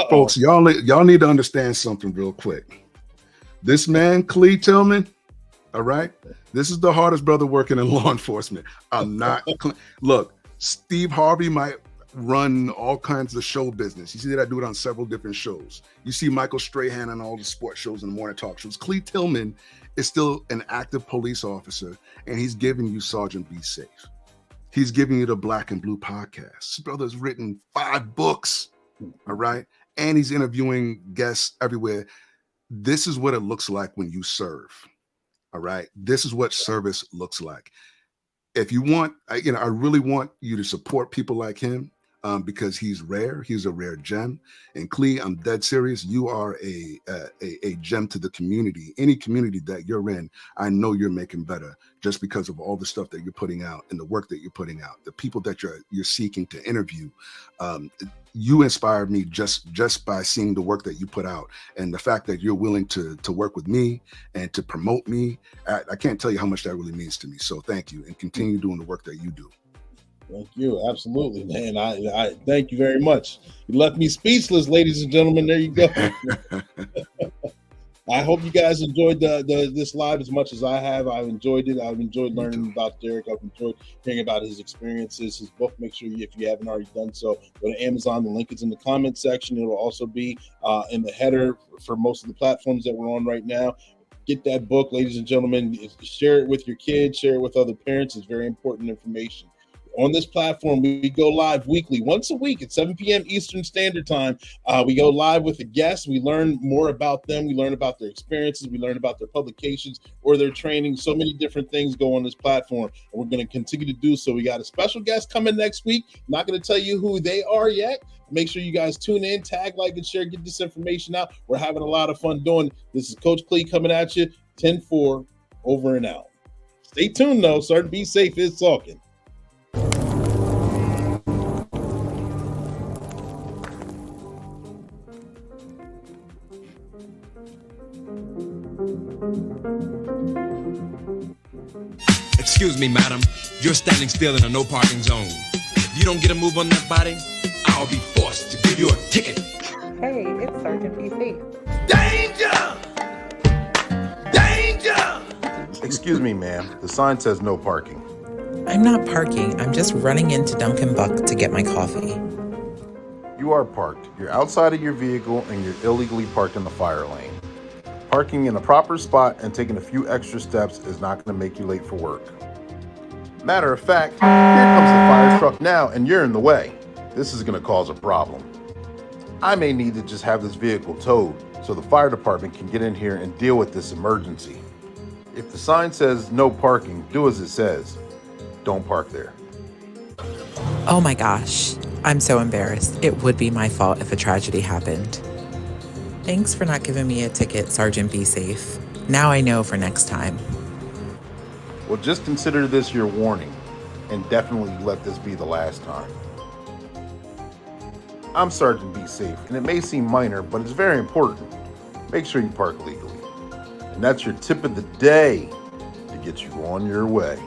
Folks, y'all need to understand something real quick. This man, Clee Tillman, all right? This is the hardest brother working in law enforcement. I'm not. Look, Steve Harvey might run all kinds of show business. You see that I do it on several different shows. You see Michael Strahan on all the sports shows and the morning talk shows. Clee Tillman is still an active police officer, and he's giving you Sergeant Be Safe. He's giving you the Black and Blue podcast. His brother's written 5 books, all right? And he's interviewing guests everywhere. This is what it looks like when you serve, all right? This is what service looks like. If you want, I really want you to support people like him because he's rare. He's a rare gem. And Clee, I'm dead serious. You are a gem to the community. Any community that you're in, I know you're making better just because of all the stuff that you're putting out and the work that you're putting out, the people that you're seeking to interview. You inspired me just by seeing the work that you put out, and the fact that you're willing to work with me and to promote me. I can't tell you how much that really means to me. So thank you, and continue doing the work that you do. Thank you. Absolutely, man. I thank you very much. You left me speechless, ladies and gentlemen. There you go. I hope you guys enjoyed this live as much as I have. I've enjoyed it. I've enjoyed learning about Derrick. I've enjoyed hearing about his experiences, his book. Make sure if you haven't already done so, go to Amazon. The link is in the comment section. It will also be in the header for most of the platforms that we're on right now. Get that book, ladies and gentlemen. Share it with your kids. Share it with other parents. It's very important information. On this platform, we go live weekly, once a week at 7 p.m. Eastern Standard Time. We go live with a guest. We learn more about them. We learn about their experiences. We learn about their publications or their training. So many different things go on this platform, and we're going to continue to do so. We got a special guest coming next week. Not going to tell you who they are yet. Make sure you guys tune in, tag, like, and share. Get this information out. We're having a lot of fun doing it. This is Coach Clee coming at you. 10-4, over and out. Stay tuned, though. Sergeant Be Safe is talking. Excuse me, madam. You're standing still in a no parking zone. If you don't get a move on that body, I'll be forced to give you a ticket. Hey, it's Sergeant Be Safe. Danger! Danger! Excuse me, ma'am. The sign says no parking. I'm not parking. I'm just running into Dunkin' Buck to get my coffee. You are parked. You're outside of your vehicle and you're illegally parked in the fire lane. Parking in a proper spot and taking a few extra steps is not going to make you late for work. Matter of fact, here comes the fire truck now and you're in the way. This is going to cause a problem. I may need to just have this vehicle towed so the fire department can get in here and deal with this emergency. If the sign says no parking, do as it says. Don't park there. Oh my gosh, I'm so embarrassed. It would be my fault if a tragedy happened. Thanks for not giving me a ticket, Sergeant Be Safe. Now I know for next time. Well, just consider this your warning, and definitely let this be the last time. I'm Sergeant Be Safe, and it may seem minor, but it's very important. Make sure you park legally. And that's your tip of the day to get you on your way.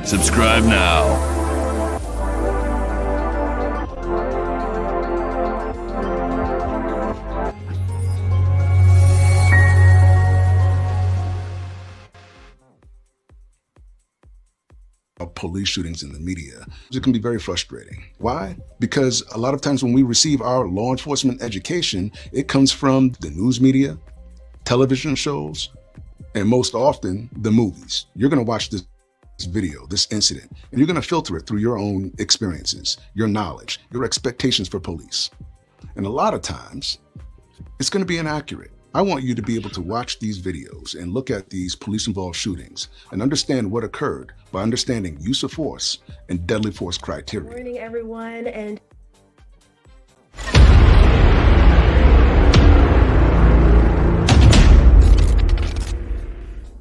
Subscribe now. police shootings in the media. It can be very frustrating. Why? Because a lot of times when we receive our law enforcement education, it comes from the news media, television shows, and most often the movies. You're going to watch this video, this incident, and you're going to filter it through your own experiences, your knowledge, your expectations for police. And a lot of times, it's going to be inaccurate. I want you to be able to watch these videos and look at these police-involved shootings and understand what occurred by understanding use of force and deadly force criteria. Good morning, everyone, and